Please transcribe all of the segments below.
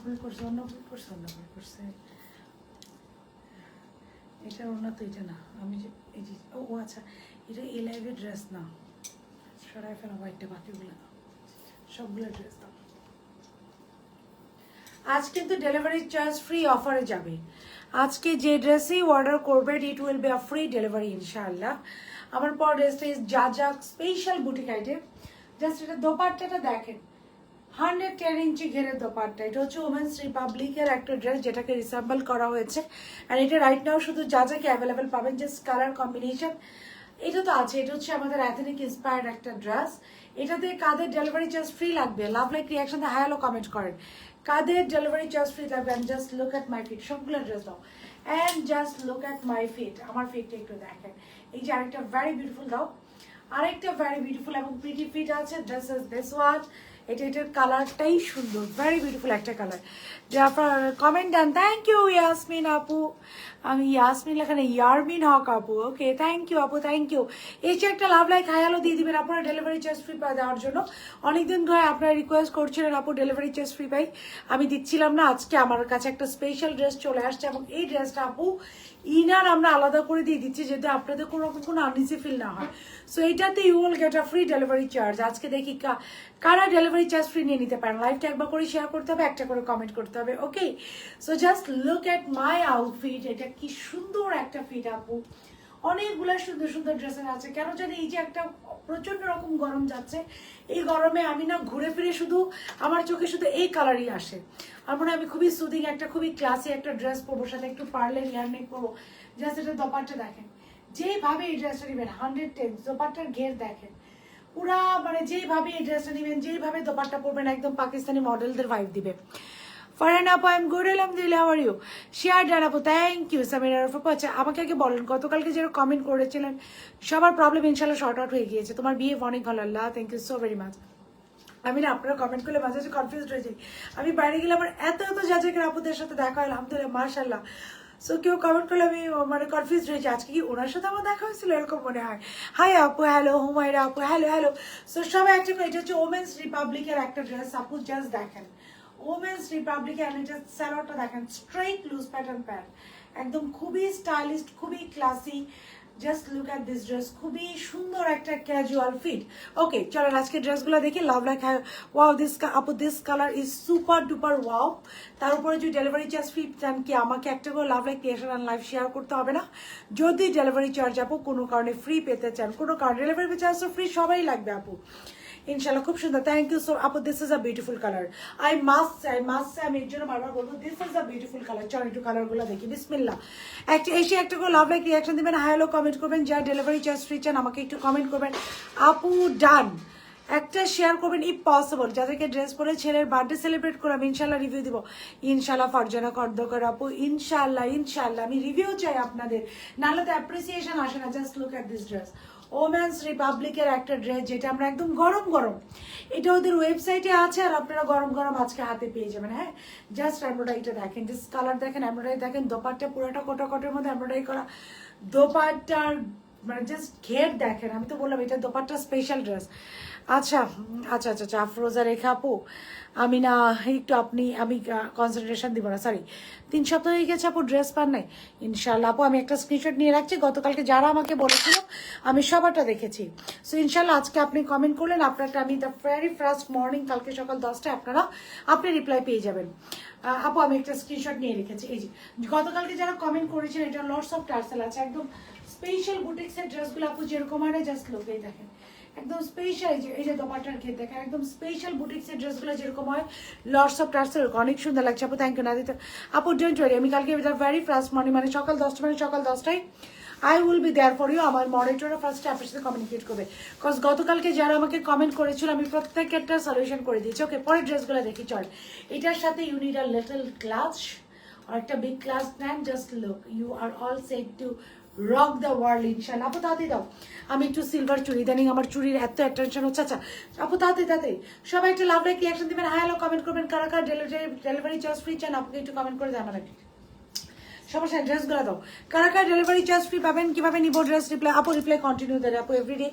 ভুল করছে, অন্য ভুল করছে, অন্য ভুল করছে। এটা অন্য তো, এটা না। আমি যে এই যে ও আচ্ছা, এটা এই লাইভের ড্রেস না, সরাই ফেলা হোয়াইটটা, বাকিগুলো না, সবগুলো ড্রেস দাও। আজ কিন্তু ডেলিভারি চার্জ ফ্রি অফারে যাবে। আজকে যে ড্রেসই অর্ডার করবেন ইট will be a free delivery ইনশাআল্লাহ। আমার পর ড্রেসটা ইজ যা স্পেশাল বুটিক আইটেম। জাস্ট এটা দোপাট্টাটা দেখেন, 110 ইঞ্চি ঘেরের দোপাট্টা। এটা হচ্ছে ওমেন্স রিপাবলিকের একটা ড্রেস যেটাকে রিসেম্বল করা হয়েছে। আর এটা রাইট নাও শুধু যাকে অ্যাভেলেবেল পাবেন, জাস্ট কালার কম্বিনেশন এটা তো আছে। এটা হচ্ছে আমাদের অ্যাথেনিক ইন্সপায়ার্ড একটা ড্রেস। এটাতে কাদের ডেলিভারি চার্জ ফ্রি লাগবে? লাভ like reaction hi hello comment করেন, কাদের ডেলিভারি চার্জ ফ্রি লাগবে? And just look at my feet, সবগুলো ড্রেস দাও। And just look at my feet, আমার ফিটটা একটু দেখেন। এই যে আরেকটা ভ্যারি বিউটিফুল দাও, আরেকটা ভ্যারি বিউটিফুল এবং প্রিটি ফিট আছে। This is this one. এটার কালারটাই সুন্দর, ভেরি বিউটিফুল একটা colour. Jafar comment done, thank you Yasmin আপু। আমি ইয়াসমিন লেখানে ইয়ারমিন হক আপু, ওকে থ্যাংক ইউ আপু, থ্যাংক ইউ। এই যে একটা লাভ লাইক হাই হ্যালো দিয়ে দিবেন আপনারা ডেলিভারি চার্জ ফ্রি পাই দেওয়ার জন্য। অনেকদিন ধরে আপনারা রিকোয়েস্ট করছিলেন আপু ডেলিভারি চার্জ ফ্রি পাই, আমি দিচ্ছিলাম না। আজকে আমার কাছে একটা স্পেশাল ড্রেস চলে আসছে এবং এই ড্রেসটা আপু ইনার আমরা আলাদা করে দিয়ে দিচ্ছি যাতে আপনাদের কোনো আনইজি ফিল না হয়। সো এইটাতে you will get a free delivery charge. আজকে দেখি কারা ডেলিভারি চার্জ ফ্রি নিয়ে নিতে পারেন। লাইভটা একবার করে শেয়ার করতে হবে, একটা করে কমেন্ট করতে হবে, okay? So just look at my outfit. এটা কি সুন্দর একটা ফিট আপু, অনেকগুলো সুন্দর সুন্দর ড্রেসের আছে। কেন জানি এই যে একটা প্রচন্ড রকম গরম যাচ্ছে, এই গরমে আমি না ঘুরে ফিরে শুধু আমার চোখে শুধু এই কালারই আসে। আর মনে হয় আমি খুবই সুদিং একটা খুবই ক্লাসি একটা ড্রেস পরবো, সাথে একটু পার্লের ইয়ারনেক পরবো। জাস্ট এটা দোপাট্টা দেখেন, যেভাবে এই ড্রেসটা নেবেন 110 দোপাট্টার ঘের দেখেন পুরা, মানে যেভাবে এই ড্রেসটা নেবেন, যেভাবে দোপাট্টা পরবেন একদম পাকিস্তানি মডেলদের ভাইব দিবে। ফারহান আপু আই এম গুড আলহামদুলিল্লাহ, how are you? Share done আপু, থ্যাংক ইউ। সামিরা আপু আচ্ছা আমাকে আগে বলেন, গতকালকে যারা কমেন্ট করেছিলেন সবার প্রবলেম ইনশাল্লাহ শর্ট আউট হয়ে গিয়েছে। তোমার বিয়ে অনেক ভালো, আল্লাহ thank you so very much. আমি না আপনারা কমেন্ট করলে মাঝে মাঝে কনফিউজ হয়ে যাই। আমি বাইরে গেলে আমার এত যাচাইকের আপুদের সাথে দেখা হয় আলহামদুলিল্লাহ মাশাল্লাহ। সো কেউ কমেন্ট করলে আমি মানে কনফিউজ হয়ে যাই, আজকে কি ওনার সাথে আমার দেখা হয়েছিল এরকম মনে হয়। হাই আপু, হ্যালো হুমায়রা আপু, হ্যালো হ্যালো। সো সবাই একটা করে, এটা হচ্ছে ওমেন্স রিপাবলিকের একটা ড্রেস আপু, জাস্ট দেখেন ওমেন্স রিপাবলিকের। অ্যান্ড এটা স্যালোয়ারটা দেখেন, স্ট্রেইট লুজ প্যাটার্ন প্যান্ট, একদম খুবই স্টাইলিশ, খুবই classy. Just look at this dress, খুবই সুন্দর একটা ক্যাজুয়াল ফিট। ওকে চলেন আজকে ড্রেসগুলো দেখি। লাভ লাইক ওয়াও দিস আপু, this colour is super duper wow. তার উপরে যদি ডেলিভারি চার্জ ফ্রি চান কি আমাকে একটা করে love like creation and live share করতে হবে না। যদি ডেলিভারি চার্জ আপু কোনো কারণে ফ্রি পেতে চান, কোনো কারণে ডেলিভারি চার্জ তো ফ্রি সবাই লাগবে আপু ইনশাল্লাহ। খুব সুন্দর, থ্যাংক ইউ সো আপু। This is a beautiful colour, I must আমি এর জন্য বারবার বলবো this is a beautiful colour. চল একটু কালারগুলো দেখি, বিসমিল্লাহ। একটা এসে একটা করে লাভ লাইক রিয়াকশন দিবেন, হাই হ্যালো কমেন্ট করবেন। যা ডেলিভারি চার্জ ফ্রি চান আমাকে একটু কমেন্ট করবেন আপু, ডান। একটা শেয়ার করবেন ইফ পসিবল, যাদেরকে ড্রেস পরে ছেলের বার্থডে সেলিব্রেট করলাম ইনশাল্লাহ রিভিউ দিব ইনশাল্লাহ। ফারজানা খর্দকর আপু ইনশাল্লাহ ইনশাল্লাহ আমি রিভিউ চাই আপনাদের, নাহলে তো অ্যাপ্রিসিয়েশন আসে না। Just look at this dress, women's রিপাবলিকের একটা ড্রেস যেটা আমরা একদম গরম গরম, এটা ওদের ওয়েবসাইটে আছে আর আপনারা গরম গরম আজকে হাতে পেয়ে যাবেন। হ্যাঁ জাস্ট এমব্রয়ডারিটা দেখেন, জাস্ট কালার দেখেন, এমব্রয়ডারি দেখেন, দোপাট্টা পুরোটা কোটের মধ্যে এমব্রয়ডারি করা, দোপাট্টার মানে জাস্ট ঘের দেখেন। আমি তো বললাম এটা দোপাট্টা স্পেশাল ড্রেস। আচ্ছা আচ্ছা আচ্ছা আচ্ছা আফরোজা রেখা আপু, আমি না একটু আমি কনসেন্ট্রেশন দিব না, সরি। 3 সপ্তাহ হয়ে গেছে আপু ড্রেস পান নাই ইনশাল্লাহ। আপু আমি একটা স্ক্রিনশট নিয়ে রাখছি, গতকালকে যারা আমাকে বলেছিল আমি সবারটা দেখেছি। সো ইনশাল্লাহ আজকে আপনি কমেন্ট করলেন, আপনারটা আমি দ্য ভেরি ফার্স্ট মর্নিং কালকে সকাল 10টায় আপনি রিপ্লাই পেয়ে যাবেন। আপু আমি একটা স্ক্রিনশট নিয়ে রেখেছি। এই যে গতকালকে যারা কমেন্ট করেছেন, এটা লটস অফ টার্সেল আছে, একদম স্পেশাল বুটিক্সের ড্রেসগুলো আপু যেরকম হয় না, জাস্ট লোকেই দেখেন একদম স্পেশাল। এই যে দোপাট্টার ঘের দেখেন, একদম স্পেশাল বুটিক্সের ড্রেসগুলো যেরকম হয় লটস অফ টার্সেল, অনেক সুন্দর লাগছে আপু, থ্যাংক ইউ না দিতে আপু। ডোন্ট ওয়ারি, আমি কালকে ভেরি ফার্স্ট মর্নিং মানে সকাল 10টায় I will be there for you. আমার মডারেটররা ফার্স্টে আপনার সাথে কমিউনিকেট করবে, বিকজ গতকালকে যারা আমাকে কমেন্ট করেছিল আমি প্রত্যেকটা সলিউশন করে দিয়েছি। ওকে পরের ড্রেসগুলো দেখি চল। এটার সাথে you need a little clutch আর একটা বিগ ক্লাচ নেন, just look you are all set to rock the world ইনশাল্লাহ। আপু তাড়াতাড়ি দাও, আমি একটু সিলভার চুড়ি, ইদানিং আমার চুরির এত অ্যাটেনশন হচ্ছে। আচ্ছা আপু তাড়াতাড়ি সবাই একটু লাভ লাইক রিয়াকশন দিবেন, হাই হ্যালো কমেন্ট করবেন। কারা কারা ডেলিভারি চার্জ ফ্রি চান আপুকে একটু কমেন্ট করে জানান। একটু সমস্যা ড্রেসগুলো দাও, কারা কারা ডেলিভারি চার্জ ফ্রি পাবেন, কিভাবে নিব ড্রেস রিপ্লাই আপু, রিপ্লাই কন্টিনিউ দেয় আপু এভরিডে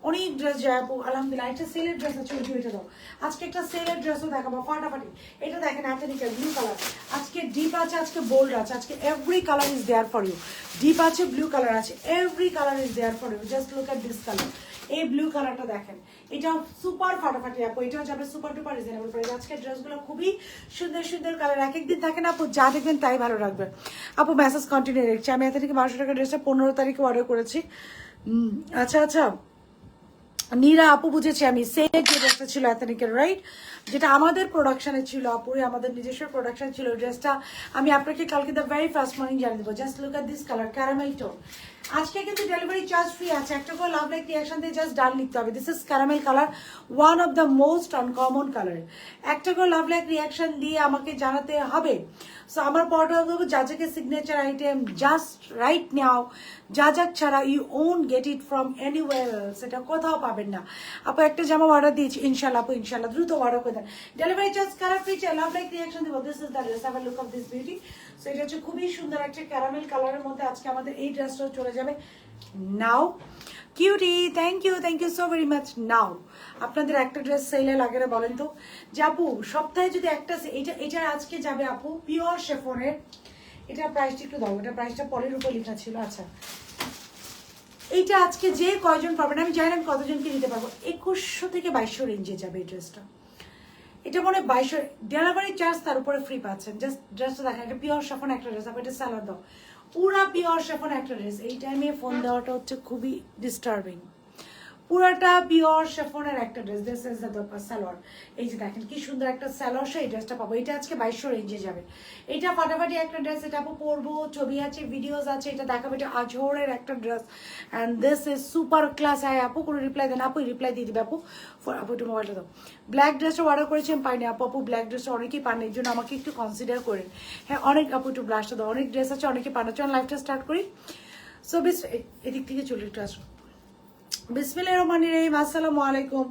অনেক ড্রেস যায় আপু আলহামদুলিল্লাহ। একটা সেলের ড্রেস আছে, ওই এটা দাও। আজকে একটা সেলের ড্রেসও দেখাবো ফাটাফাটি। এটা দেখেন অ্যাথেনিক্যাল ব্লু কালার, আজকে ডিপ আছে, আজকে বোল্ড আছে, আজকে every colour is there for you. Deep আছে, ব্লু কালার আছে, every colour is there for you. Just look at this colour. এই ব্লু কালারটা দেখেন, এটা সুপার ফাটাফাটি আপু, এটাও যাবে সুপার ডুপার রিজনেবল প্রাইস। আজকের ড্রেসগুলো খুবই সুন্দর সুন্দর কালার, এক একদিন থাকে না আপু, যা দেখবেন তাই ভালো লাগবে আপু। মেসেজ কন্টিনিউ রেখেছি আমি। এত থেকে 1200 টাকা ড্রেসটা 15 তারিখে অর্ডার করেছি। আচ্ছা আচ্ছা নীরা আপু, বুঝেছি আমি। সেলের যে ড্রেসটা ছিল এথনিকের, রাইট, যেটা আমাদের প্রোডাকশনে ছিল আপু, আমাদের নিজস্ব প্রোডাকশন ছিল ড্রেসটা। আমি আপনাকে কালকে দ্য ভেরি ফার্স্ট মর্নিং জানিয়ে দেবো। Just look at this colour, caramel tone. আজকে কিন্তু ডেলিভারি চার্জ ফ্রি আছে। একটা করে লাভ লাইক রিয়াকশন দিয়ে জাস্ট ডান লিখতে হবে। This is caramel colour, one of the most uncommon colour. একটা করে লাভ লাইক রিয়াকশন দিয়ে আমাকে জানাতে হবে। সো আমার পরটা দেবো যাজাকে signature item, just right now. যাজাক ছাড়া you won't get it from anywhere else, এটা কোথাও পাবেন না আপু। একটা জামা অর্ডার দিয়েছি, ইনশাল্লাহ আপু, ইনশাল্লাহ দ্রুত অর্ডার করে দেন। Delivery charge colour free, love like reaction দেবো। This is the dress, have a look of this beauty. So এটা হচ্ছে খুবই সুন্দর একটা ক্যারামেল কালারের মধ্যে আজকে আমাদের এই ড্রেসটাও চলে যাবে now. Cutie, thank you so very much. Now আপনাদের একটা ড্রেস সেলে লাগে না বলেন তো? যে আপু সপ্তাহে যদি একটা, এটা আজকে যাবে আপু পিওর শেফনের। এটা প্রাইসটা একটু দাও, এটা প্রাইসটা পরের উপর লেখা ছিল। আচ্ছা, এইটা আজকে যে কয়জন পাবেন আমি জানি না কতজনকে দিতে পারবো। 2100 থেকে 2200 রেঞ্জে যাবে এই ড্রেসটা। এটা মনে হয় 2200, ডেলিভারি চার্জ তার উপরে ফ্রি পাচ্ছেন। জাস্ট ড্রেসটা দেখেন, এটা পিওর শেফন একটা ড্রেস। আপনি এটা স্যালাড দাও, পুরা পিওর শেফন একটা ড্রেস। এই টাইমে ফোন দেওয়াটা হচ্ছে খুবই ডিস্টার্বিং। পুরাটা পিওর শেফনের একটা dress. This is the salwar. এই যে দেখেন কি সুন্দর একটা সালোয়ার, সেই ড্রেসটা পাবো। এটা আজকে 2200 রেঞ্জে যাবে। এটা ফাটাফাটি একটা ড্রেস। এটা আপু পরবো, ছবি আছে, ভিডিওস আছে, এটা দেখাবো। এটা আজহরের একটা dress and this is super class. হ্যাঁ আপু, কোনো রিপ্লাই দেন আপু, রিপ্লাই দিয়ে দিবে আপু। আপু একটু মোবাইলটা দাও। ব্ল্যাক ড্রেসটা অর্ডার করেছি, আমি পাইনি আপু। আপু ব্ল্যাক ড্রেসটা অনেকেই পান, এর জন্য আমাকে একটু কনসিডার করেন। হ্যাঁ অনেক আপু, একটু ব্লাশটা দাও। অনেক ড্রেস আছে, অনেকে পান। চল লাইফটা স্টার্ট করি। সো বেশ এদিক থেকে চলে একটু আসো। বিসমিল্লাহির রহমানির রহিম, আসসালামু আলাইকুম।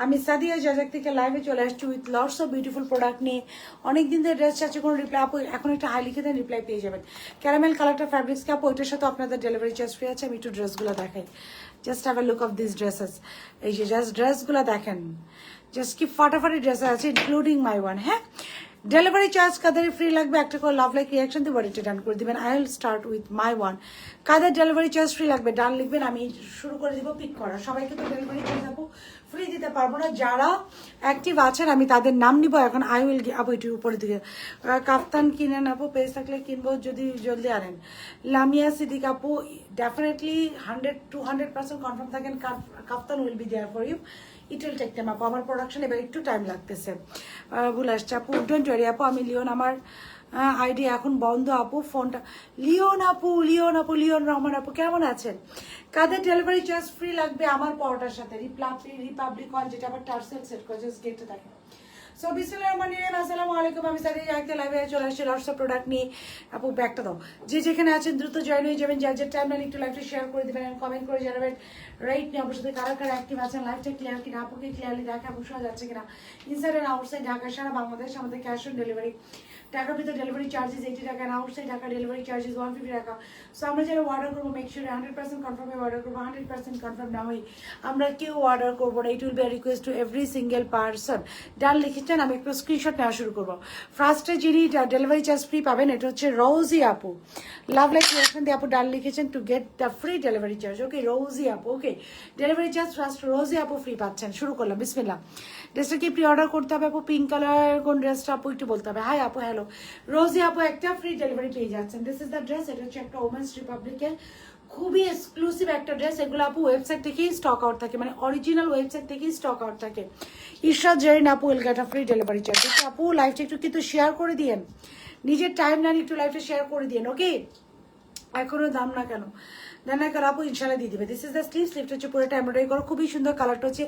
আমি সাদিয়া জাজাক থেকে লাইভে চলে আসছি with lots of beautiful product নিয়ে। অনেকদিন ধরে ড্রেস চাচ্ছে, কোনো রিপ্লাই আপু এখন একটা হাই লিখে দেন, রিপ্লাই পেয়ে যাবেন। ক্যারামেল কালারটা ফ্যাব্রিক্স আপু, ওইটার সাথে আপনাদের ডেলিভারি চার্জ ফ্রি আছে। আমি একটু ড্রেসগুলো দেখাই। Just have a look of this dresses. এই যে জাস্ট ড্রেসগুলো দেখেন, জাস্ট কি ফাটাফাটি ড্রেস আছে, ইনক্লুডিং মাই ওয়ান। হ্যাঁ, ডেলিভারি চার্জ কাদের ফ্রি লাগবে একটা করে লাভ লাইক রিয়াকশন দিয়ে বডিটা ডান করে দিবেন। I will start with my one. কাদের ডেলিভারি চার্জ ফ্রি লাগবে ডান লিখবেন, আমি শুরু করে দিব পিক করা। সবাইকে তো ডেলিভারি চার্জ আপু ফ্রি দিতে পারবো না, যারা অ্যাক্টিভ আছেন আমি তাদের নাম নিব এখন। আই উইল আপু এটির উপরে দিকে কাফতান কিনেন আপু, পেজ থাকলে কিনবো যদি জলদি আনেন। লামিয়া সিদ্দিক আপু, ডেফিনেটলি 100-200% কনফার্ম থাকেন kaftan will be there for you. It will take time আপু, আমার প্রোডাকশন এবার একটু টাইম লাগতেছে। ভুল আসছে আপু, ডোন্ট ওয়ারি আপু। আমি লিওন, আমার আইডি এখন বন্ধ আপু, ফোনটা। লিওন রহমান আপু, কেমন আছেন? কাদের ডেলিভারি চার্জ ফ্রি লাগবে আমার পরোটার সাথে? রিপাবলিক ওয়ান, যেটা আবার টার্সেল সেট করে, জাস্ট গেটে থাকে। সো বিসমিল্লাহির রহমানির রহিম, আসসালামু আলাইকুম। আমি সাদিয়া জাজাক লাইভে চলে আসছি লটস অফ প্রোডাক্ট নিয়ে। আপু ব্যাগটা দাও। যে যেখানে আছেন দ্রুত জয়েন হয়ে যাবেন, যার টাইম লাইন একটু লাইভটা শেয়ার করে দেবেন, কমেন্ট করে জানাবেন রাইট নিয়ে আমার সাথে কারা কারা অ্যাক্টিভ আছেন। লাইভটা ক্লিয়ার কিনা, আপুকে ক্লিয়ারলি দেখা শোনা যাচ্ছে কিনা, ইনসাইড অ্যান্ড আউটসাইড ঢাকা, সারা বাংলাদেশ। আমাদের ক্যাশ অন ডেলিভারি, টাকার ভিতরে ডেলিভারি চার্জেস 80 টাকা, and outside Dhaka delivery charges 150 টাকা। সো আমরা যারা অর্ডার করবো মেক শিওর 100% কনফার্ম হয়ে অর্ডার করবো। 100% কনফার্ম না হয়ে আমরা কেউ অর্ডার করবো না। It will be request to every single person. Done লিখেছেন, আমি একটু স্ক্রিনশট নেওয়া শুরু করবো। ফার্স্টে যিনি ডেলিভারি চার্জ ফ্রি পাবেন এটা হচ্ছে রোজি আপু। লাভ লাইক রিয়াকশন দিয়ে আপু ডান লিখেছেন to get the free delivery charge. Okay Rosie আপু, okay delivery charge first Rosie আপু ফ্রি পাচ্ছেন। শুরু করলাম, বিসমিল্লাহ। ড্রেসটা কি প্রি অর্ডার করতে হবে আপু? পিঙ্ক কালার কোন ড্রেসটা আপু একটু বলতে হবে। হাই আপু, হ্যালো। রোজি আপু একটা ফ্রি ডেলিভারি পেয়ে যাচ্ছেন। This is the dress. এটা হচ্ছে একটা ওমেন্স রিপাবলিকের খুবই এক্সক্লুসিভ একটা ড্রেস। এগুলো আপু ওয়েবসাইট থেকেই স্টক আউট থাকে, মানে অরিজিনাল ওয়েবসাইট থেকেই স্টক আউট থাকে। ঈশা জেরিন আপু will get a free delivery charge. আপু লাইভটা একটু কিন্তু শেয়ার করে দিয়েন, নিজের টাইম না একটু লাইভটা শেয়ার করে দিয়েন। ওকে, এখনো দাম না কেন দেন না কেন আপু, ইনশাল্লাহ দিয়ে দিবে। This is the sleeve. স্লিভটা হচ্ছে পুরোটা এমব্রয়ডারি করো, খুবই সুন্দর। কালারটা হচ্ছে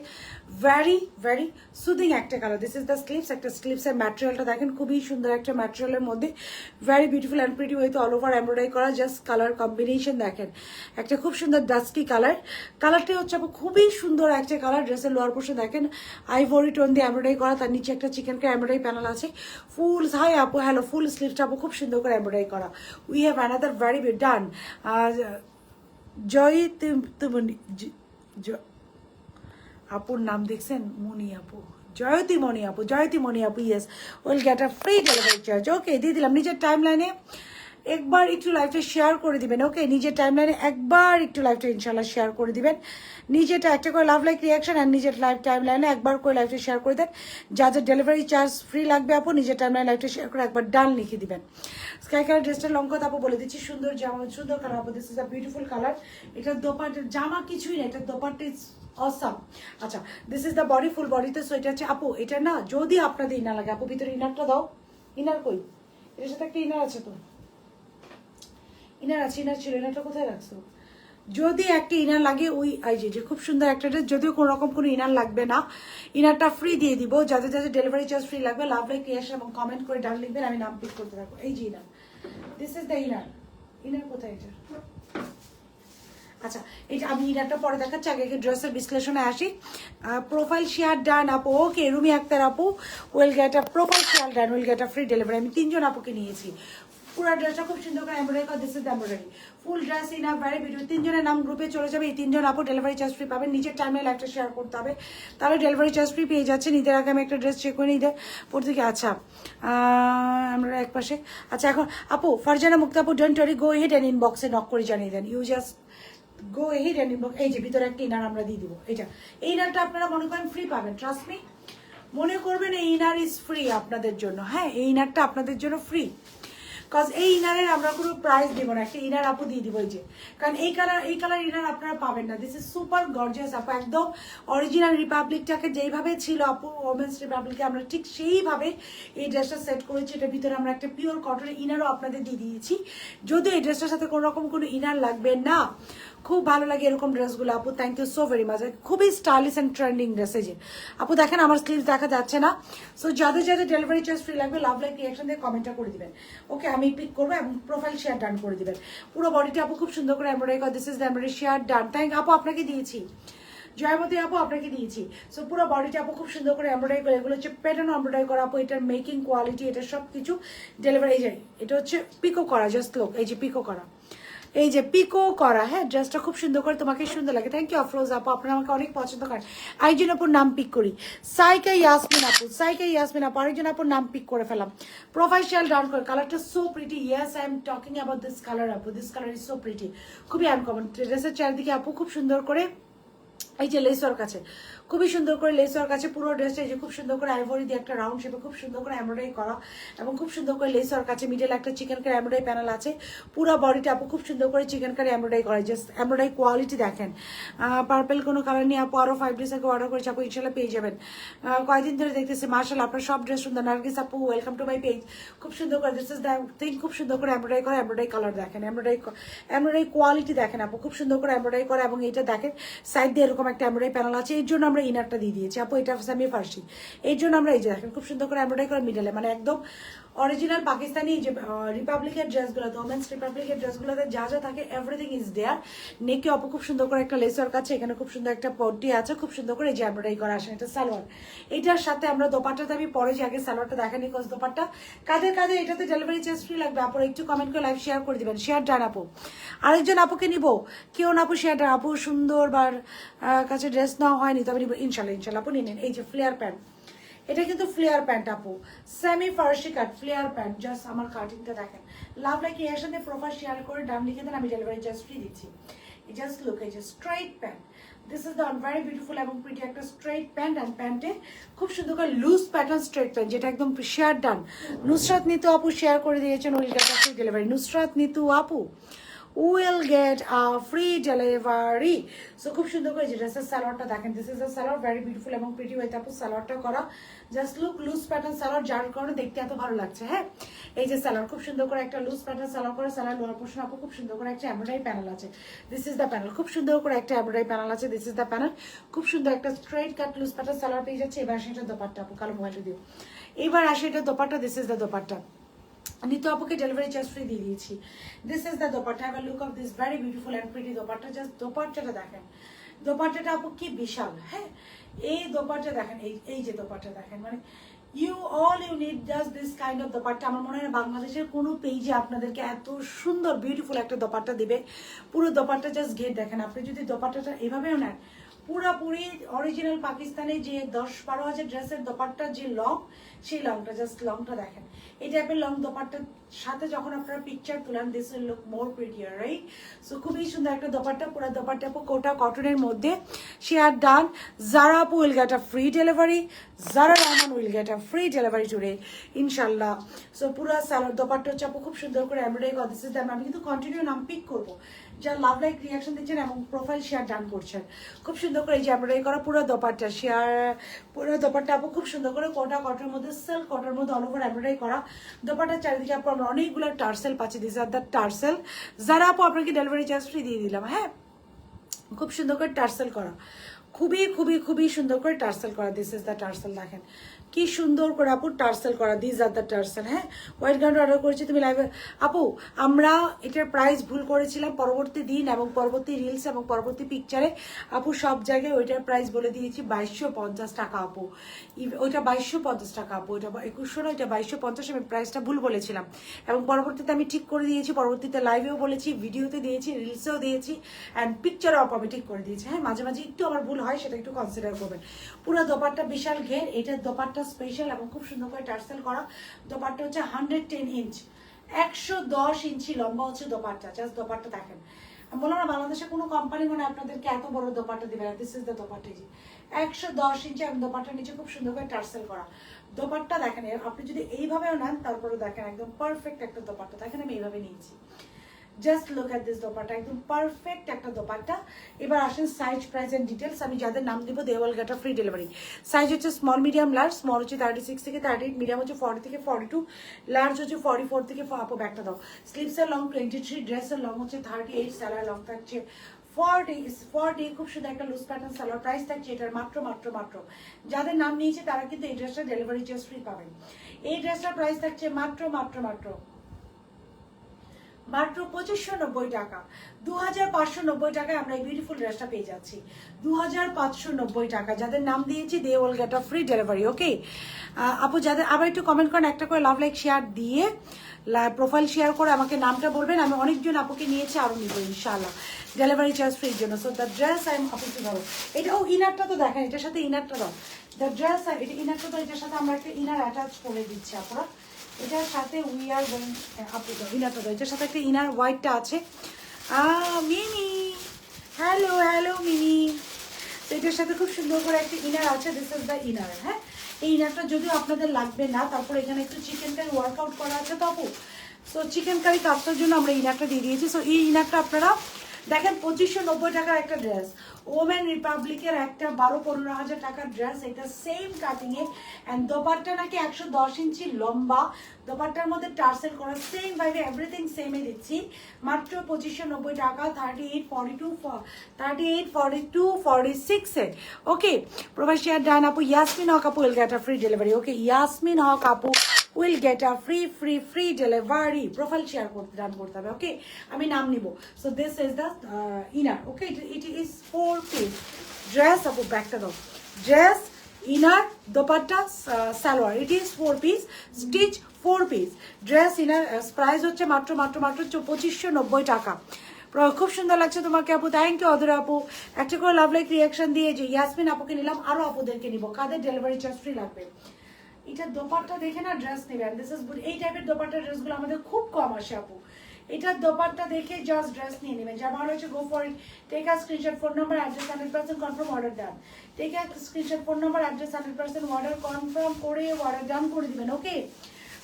ভেরি ভেরি সুদিং একটা colour. This is the sleeves. একটা স্লিভসের ম্যাটেরিয়ালটা দেখেন, খুবই সুন্দর একটা ম্যাটেরিয়ালের মধ্যে ভেরি বিউটিফুল অ্যান্ড প্রিটি ওয়েতে অল ওভার এমব্রয়ডারি করা। জাস্ট কালার কম্বিনেশন দেখেন, একটা খুব সুন্দর ডাস্কি কালার। কালারটা হচ্ছে আপু খুবই সুন্দর একটা কালার। ড্রেসের লোয়ার পোর্শন দেখেন আইভরি টোন দিয়ে এমব্রয়ডারি করা, তার নিচে একটা চিকেন কারি এমব্রয়ডারি প্যানেল আছে। ফুল হাই আপু, হ্যালো। ফুল স্লিভসটা আপু খুব সুন্দর করে এমব্রয়ডারি করা। উই হ্যাভ অ্যানাদার ভেরি ডান জয় তুমি আপুর নাম দেখছেন? মনি আপু, জয়তী মনি আপু, জয়তী মনি আপু, yes, will get a free delivery charge. Okay, দিয়ে দিলাম। নিজের টাইম লাইনে একবার একটু লাইভটা শেয়ার করে দিবেন। ওকে, নিজের টাইম লাইনে একবার একটু লাইভটা ইনশাল্লাহ শেয়ার করে দিবেন। নিজেটা একটা করে লাভ লাইক রিয়াকশন আর নিজের লাইভ টাইম লাইনে একবার করে লাইভটা শেয়ার করে দেন। যা যা ডেলিভারি চার্জ ফ্রি লাগবে আপু নিজের টাইম লাইনে লাইভটা শেয়ার করে একবার ডান লিখে দিবেন। স্কাই কালার ড্রেসটার লং কথা আপু বলে দিচ্ছি, সুন্দর জামা, সুন্দর কালার আপু, this is a beautiful colour. এটার দোপাট্টা, জামা কিছুই না, এটার দোপাট্টা ইজ অসাম। আচ্ছা, দিস ইজ দ্য বডি, ফুল বডিতে। সো এটা হচ্ছে আপু, এটা না যদি আপনাদের ইনার লাগে আপু, ভিতরে ইনারটা দাও। ইনার কই? এটার সাথে একটা ইনার আছে তো, ইনার আছে, ইনার ছিল, ইনারটা কোথায় রাখছো? যদি একটা ইনার লাগে, ওই এই যে খুব সুন্দর একটা ড্রেস, যদিও কোনো রকম কোনো ইনার লাগবে না, ইনারটা ফ্রি দিয়ে দিব। যাদের যাদের ডেলিভারি চার্জ ফ্রি লাগবে লাভ লাইক ক্রিয়েশন এবং কমেন্ট করে ডান লিখবেন, আমি নাম পিক করতে থাকবো। এই যে inner, this is the inner. Inner কোথায় এটা? আচ্ছা, এটা আমি ইনারটা পরে দেখাচ্ছি, আগে ড্রেসের বিশ্লেষণে আসি। প্রোফাইল শেয়ার ডান আপু। ওকে, রুমি আক্তার আপু, will get a profile share done, will get a free delivery. আমি 3 জন আপুকে নিয়েছি। পুরো ড্রেসটা খুব সুন্দর করে এমব্রয়ডারি করা, this is embroidery full dress in a very beautiful. 3 জনের নাম গ্রুপে চলে যাবে, এই 3 জন আপু ডেলিভারি চার্জ ফ্রি পাবেন। নিজের টাইমে লাইভটা শেয়ার করতে হবে, তাহলে ডেলিভারি চার্জ ফ্রি পেয়ে যাচ্ছে। ঈদের আগে আমি একটা ড্রেস চেক করে ঈদের পর থেকে। আচ্ছা, আমরা এক পাশে। আচ্ছা, এখন আপু ফারজানা মুক্তা আপু, don't worry, go head and ইনবক্সে নক করে জানিয়ে দেন। You just go head and inbox. এই যে ভিতরে একটা ইনার আমরা দিয়ে দিব। এটা, এই ইনারটা আপনারা মনে করেন ফ্রি পাবেন, ট্রাস্ট মি, মনে করবেন এই ইনার ইজ ফ্রি আপনাদের জন্য। হ্যাঁ, এই ইনারটা আপনাদের জন্য ফ্রি, কজ এই ইনারের আমরা কোনো প্রাইস দিব না, একটা ইনার আপু দিয়ে দিব। এই যে, কারণ এই কালার ইনার আপনারা পাবেন না। দিস ইজ সুপার গর্জিয়াস আপু, একদম অরিজিনাল রিপাবলিকটাকে যেইভাবে ছিল আপু, ওমেন্স রিপাবলিকে আমরা ঠিক সেইভাবে এই ড্রেসটা সেট করেছি। এটার ভিতরে আমরা একটা পিওর কটনের ইনারও আপনাদের দিয়ে দিয়েছি, যদিও এই ড্রেসটার সাথে কোনো রকম কোনো ইনার লাগবে না। খুব ভালো লাগে এরকম ড্রেসগুলো আপু, thank you so very much. খুবই স্টাইলিশ অ্যান্ড ট্রেন্ডিং ড্রেস। এই যে আপু দেখেন, আমার স্লিভস দেখা যাচ্ছে না। সো যাদের যাদের ডেলিভারি চার্জ ফ্রি লাগবে লাভ লাইক রিয়াকশন দিয়ে কমেন্টটা করে দিবেন। ওকে, আমি পিক করবো এবং প্রোফাইল শেয়ার ডান করে দিবেন। পুরো বডিটা আপু খুব সুন্দর করে এমব্রয়ডারি করা, this is the embroidery share done. Thank আপু, আপনাকে দিয়েছি। জয়মতী আপু আপনাকে দিয়েছি। সো পুরো বডিটা আপু খুব সুন্দর করে এমব্রয়ডারি করে, এগুলো হচ্ছে প্যাটার্ন এমব্রয়ডারি করা আপু। এটার মেকিং কোয়ালিটি, এটা সব কিছু ডেলিভারি যায়। এটা হচ্ছে পিকো করা, জাস্ট লোক, এই যে পিকো করা, এই যে পিকো করা। হ্যাঁ, ড্রেসটা খুব সুন্দর করে, তোমাকে সুন্দর লাগে। থ্যাংক ইউ আফরোজ আপু, আপনারা আমাকে অনেক পছন্দ করেন। আরেকজন আপুর নাম পিক করি, সাইকা ইয়াসমিন আপু, সাইকা ইয়াসমিন আপু, আরেকজন আপুর নাম পিক করে ফেলাম। প্রোফাইল ডাউন করে, কালারটা so pretty. Yes, I am talking about this colour আপু, this colour is so pretty, খুবই আনকমন। ড্রেসের চারিদিকে আপু খুব সুন্দর করে এই যে লেসর কাছে, খুবই সুন্দর করে লেসর কাছে পুরো ড্রেসটা এই যে খুব সুন্দর করে আইভরি দিয়ে একটা রাউন্ড শেপে খুব সুন্দর করে এমব্রয়ডারি করা এবং খুব সুন্দর করে লেসর কাছে মিডল একটা চিকেন কারি এমব্রয়ডারি প্যানেল আছে। পুরো বডিটা আপু খুব সুন্দর করে চিকেন কারি এমব্রয়ডারি করা, জাস্ট এমব্রয়ডারি কোয়ালিটি দেখেন। পার্পেল কোনো কালার নিয়ে আপু আরও 5 days আগে অর্ডার করেছে আপু, ইনশাল্লাহ পেয়ে যাবেন। কয়েকদিন ধরে দেখতেছি, মার্শাল্লাহ আপনার সব ড্রেস সুন্দর। নার্গিস আপু, ওয়েলকাম টু মাই পেজ। খুব সুন্দর করে দিস ইজ দ্য থিং, খুব সুন্দর করে এমব্রয়ডারি করা, এমব্রয়ডারি কালার দেখেন, এমব্রয়ডারি কোয়ালিটি দেখেন আপু, খুব সুন্দর করে এমব্রয়ডারি করা। এবং এটা দেখেন সাইড দিয়ে এরকম একটা এমব্রয়ডারি প্যানেল আছে, এর জন্য আমরা ইনারটা দিয়ে দিয়েছি আপু। এটা সেমি ফার্সি, এর জন্য আমরা এই যে দেখেন খুব সুন্দর করে এমব্রয়ডারি করা মিডলে, মানে একদম অরিজিনাল পাকিস্তানি যে রিপাবলিকের ড্রেসগুলোতে, ওমেন্স রিপাবলিকের ড্রেসগুলোতে যা যা থাকে এভরিথিং ইজ দেয়ার। নেকে আপু খুব সুন্দর করে একটা লেসর কাছে, এখানে খুব সুন্দর একটা পট্টি আছে, খুব সুন্দর করে যে এমব্রয়ডারি করা আসে। এটা সালোয়ার, এটার সাথে আমরা দোপাট্টাতে আমি পরে যে আগে সালোয়ারটা দেখানি, কোস দোপাট্টা কাদের কাদের এটাতে ডেলিভারি চার্জ ফ্রি লাগবে আপু একটু কমেন্ট করে লাইভ শেয়ার করে দিবেন। শেয়ার ডান আপু, আরেকজন আপুকে নিব, কেউ না আপু শেয়ার ডান আপু। সুন্দর বার কাছে ড্রেস নেওয়া হয়নি, তবে নিব ইনশাল্লাহ, ইনশাল্লাহ আপু নিয়ে নেন। এই যে ফ্লেয়ার প্যান্ট, এটা কিন্তু ফ্লেয়ার প্যান্ট আপু, সেমি ফার্সি কাট ফ্লেয়ার প্যান্ট। জাস্ট আমার কাটিংটা দেখেন, লাভ লাইক এর সাথে প্রোফাইল শেয়ার করে ডান লিখে দেন, আমি ডেলিভারি চার্জ ফ্রি দিচ্ছি। জাস্ট লুক, এই যে straight pant, this is the very beautiful এবং প্রিটি একটা স্ট্রেট প্যান্ট। অ্যান্ড প্যান্টে খুব সুন্দর করে লুজ প্যাটার্ন স্ট্রেট প্যান্ট, যেটা একদম শেয়ার ডান। নুসরাত নিতু আপু শেয়ার করে দিয়েছেন, will get a free delivery. Nusrat Nitu আপু, will get a free delivery. So খুব সুন্দর করে যে ড্রেসের সালোয়ারটা দেখেন, this is a salwar, very beautiful এবং প্রিটি ওয়েতে আপু সালোয়ারটা করা। Just look, loose pattern salwar, যার কারণে দেখতে এত ভালো লাগছে। হ্যাঁ, এই যে সালোয়ার খুব সুন্দর করে একটা লুজ প্যাটার্ন সালোয়ার করে, সালোয়ার লোয়ার পোর্শন আপু খুব সুন্দর করে একটা এমব্রয়ডারি প্যানেল আছে, দিস ইজ দ্য প্যানেল। খুব সুন্দর করে একটা এমব্রয়ডারি প্যানেল আছে, দিস ইজ দ্য প্যানেল। খুব সুন্দর একটা straight cut loose pattern salwar পেয়ে যাচ্ছে। এবার সেটা দোপাট্টা আপু, কালো মোবাইলটা দিও। এবার আসে এটা dupatta, this is the dupatta. Nitu আপুকে ডেলিভারি চার্জ ফ্রি দিয়ে দিয়েছি। This is the dupatta, have a look of this very beautiful and pretty dupatta. Just দোপাট্টাটা দেখেন, দোপাট্টাটা আপু কি বিশাল। হ্যাঁ, এই দোপাট্টা দেখেন, এই যে দোপাট্টা দেখেন, মানে you need just this kind of dupatta. আমার মনে হয় বাংলাদেশের কোনো পেজে আপনাদেরকে এত সুন্দর বিউটিফুল একটা দোপাট্টা দিবে। পুরো দোপাট্টা জাস্ট ঘের দেখেন, আপনি যদি দোপাট্টাটা এভাবেও নেন, পুরাপুরি অরিজিনাল পাকিস্তানে যে 10-12 হাজার ড্রেসের দোপাট্টার যে লং, সেই লংটা, জাস্ট লংটা দেখেন। এই টাইপের লং দোপাট্টার সাথে যখন আপনারা পিকচার তুলেন, this will look more প্রিটিয়ার, right? So খুবই সুন্দর একটা দোপাট্টা, পুরো দোপাট্টা কোটা কটনের মধ্যে শেয়ার ডান। জারা আপু will get a free delivery, Zara Rahman will get a free delivery today ইনশাল্লাহ। সো পুরো সালোয়ার দোপাট্টা হচ্ছে আপু খুব সুন্দর করে এমব্রয়ডারি করা, দিস ইজ দ্য, আমি কিন্তু কন্টিনিউ নাম পিক করবো, যা লাভ লাইক রিয়াকশন দিচ্ছেন এবং প্রোফাইল শেয়ার ডান করছেন। খুব সুন্দর করে এই যে এমব্রয়ডারি করা পুরো দোপাট্টা শেয়ার, পুরো দোপাট্টা আপু খুব সুন্দর করে কোটা কটনের মধ্যে, সিল্ক কটনের মধ্যে অল ওভার এমব্রয়ডারি করা দোপাট্টার চারিদিকে আপু আমরা অনেকগুলো টার্সেল পাচ্ছি, দিস আর দ্য টার্সেল। যারা আপু আপনাকে ডেলিভারি চার্জ ফ্রি দিয়ে দিলাম, হ্যাঁ, খুব সুন্দর করে টার্সেল করা, খুবই খুবই খুবই সুন্দর করে টার্সেল করা, দিস ইজ দ্য টার্সেল, দেখেন কি সুন্দর করে আপু টার্সেল করা, দিস আর দ্য টার্সেল। হ্যাঁ, হোয়াইট গাউন অর্ডার করেছি তুমি লাইভে আপু, আমরা এটার প্রাইস ভুল করেছিলাম পরবর্তী দিন এবং পরবর্তী রিলস এবং পরবর্তী পিকচারে আপু সব জায়গায় ওইটার প্রাইস বলে দিয়েছি 2250 টাকা আপু, ওইটা 2250 টাকা আপু, ওইটা 2100 না, ওইটা 2250, আমি প্রাইসটা ভুল বলেছিলাম এবং পরবর্তীতে আমি ঠিক করে দিয়েছি, পরবর্তীতে লাইভেও বলেছি, ভিডিওতে দিয়েছি, রিলসেও দিয়েছি অ্যান্ড পিকচারও আপু আমি ঠিক করে দিয়েছি। হ্যাঁ, মাঝে মাঝে একটু আমার ভুল হয়, সেটা একটু কনসিডার করবেন। পুরো দোপাট্টা বিশাল ঘের, এটার দোপাট্টা স্পেশাল এবং খুব সুন্দর করে টার্সেল করা দোপাট্টা হচ্ছে 110 ইঞ্চ, 110 ইঞ্চি লম্বা হচ্ছে দোপাট্টা, জাস্ট দোপাট্টা দেখেন। আমি বললাম না, বাংলাদেশে কোনো কোম্পানি মানে আপনাদেরকে এত বড় দোপাট্টা দিবে না, দিস ইজ দ্য দোপাট্টা, 110 ইঞ্চি এবং দোপাট্টার নিচে খুব সুন্দর করে টার্সেল করা দোপাট্টা দেখেন। আপনি যদি এইভাবেও নেন তারপরে দেখেন একদম পারফেক্ট একটা দোপাট্টা, দেখেন আমি এইভাবে নিয়েছি, just look at this dupatta, একদম পারফেক্ট একটা দোপাট্টা। এবার আসেন সাইজ, প্রাইস এন্ড ডিটেলস, আমি যাদের নাম দিব they will get a free delivery. Size হচ্ছে স্মল, মিডিয়াম, লার্জ। স্মল হচ্ছে 36 থেকে 38, মিডিয়াম হচ্ছে 40 থেকে 42, লার্জ হচ্ছে 44 থেকে, আপু ব্যাকটা দাও। স্লিভসের লং 23, ড্রেসের লং হচ্ছে 38, স্যালার লং থাকছে 40। খুব সুন্দর একটা লুজ প্যাটার্ন সালোয়ার, প্রাইস থাকছে এটার মাত্র মাত্র মাত্র, যাদের নাম নিয়েছে তারা কিন্তু এই ড্রেসটা ডেলিভারি চার্জ ফ্রি পাবেন। এই ড্রেসটার প্রাইস থাকছে মাত্র মাত্র মাত্র মাত্র 2590 টাকা, 2590 টাকায় আমরা এই বিউটিফুল ড্রেসটা পেয়ে যাচ্ছি, 2590 টাকা। যাদের নাম দিয়েছি they will get a free delivery, okay আপু? যাদের আবার একটু কমেন্ট করেন, একটা করে লাভ লাইক শেয়ার দিয়ে প্রোফাইল শেয়ার করে আমাকে নামটা বলবেন, আমি অনেকজন আপুকে নিয়েছি, আরও নিব ইনশাআল্লাহ ডেলিভারি চার্জ ফ্রির জন্য। So the dress I am আপু টু ধরো এটা, ও ইনারটা তো দেখেন, এটার সাথে ইনারটা দাও, দ্য ড্রেস এটা ইনারটা তো, এটার সাথে আমরা একটা ইনার অ্যাটাচ করে দিচ্ছি আপনারা, এটার সাথে উই আর গোয়িং আপু ইনারটা দাও, এটার সাথে একটা ইনার হোয়াইটটা আছে। মিনি, হ্যালো হ্যালো মিনি, তো এটার সাথে খুব সুন্দর করে একটা ইনার আছে, দিস ইজ দ্য ইনার। হ্যাঁ, এই ইনারটা যদিও আপনাদের লাগবে না, তারপর এখানে একটু চিকেন কারি ওয়ার্কআউট করা আছে তো আপু, সো চিকেন কারি কাজটার জন্য আমরা ইনারটা দিয়ে দিয়েছি। সো এই ইনারটা আপনারা দেখেন 2590 টাকার একটা ড্রেস, ওমেন রিপাবলিকের একটা 12-15 হাজার টাকার ড্রেস, এটা same cutting A and dupatta নাকি 110 ইঞ্চি লম্বা, দোপাট্টার মধ্যে টার্সেল করা, সেম ভাবে এভরিথিং সেমে দিচ্ছি মাত্র 2590 টাকা, 38, 42, 46 এ। ওকে, প্রবাসী ডান আপু, ইয়াসমিন হক আপু will get a free delivery, okay Yasmin Haque আপু will get a free delivery, profile share করতে ডান করতে হবে, ওকে? আমি নাম নিব। So this is the inner, okay? It is 4 piece dress আপু, ব্যাকটা দাও, dress, inner, dupatta, salwar, it is 4 piece stitch, 4 piece dress, inner, price হচ্ছে মাত্র মাত্র মাত্র 2590 টাকা। খুব সুন্দর লাগছে তোমাকে আপু, থ্যাংক ইউ অধরা আপু। একটা করে লাভ লাইক রিয়াকশন দিয়ে যে ইয়াসমিন আপুকে নিলাম, আরো আপুদেরকে নিব, কাদের ডেলিভারি চার্জ ফ্রি লাগবে। এটা দোপাট্টা দেখে না ড্রেস নেবেন, দিস ইজ গুড। এই টাইপের দোপাট্টা ড্রেসগুলো আমাদের খুব কম আসে আপু, এটার দোপাট্টা দেখে জাস্ট ড্রেস নিয়ে নেবেন। যা ভালো হচ্ছে go for it, take a screenshot, phone number, address 100% confirm, order done. Take a screenshot, phone number, address 100% order confirm করে অর্ডার ডান করে দিবেন, ওকে?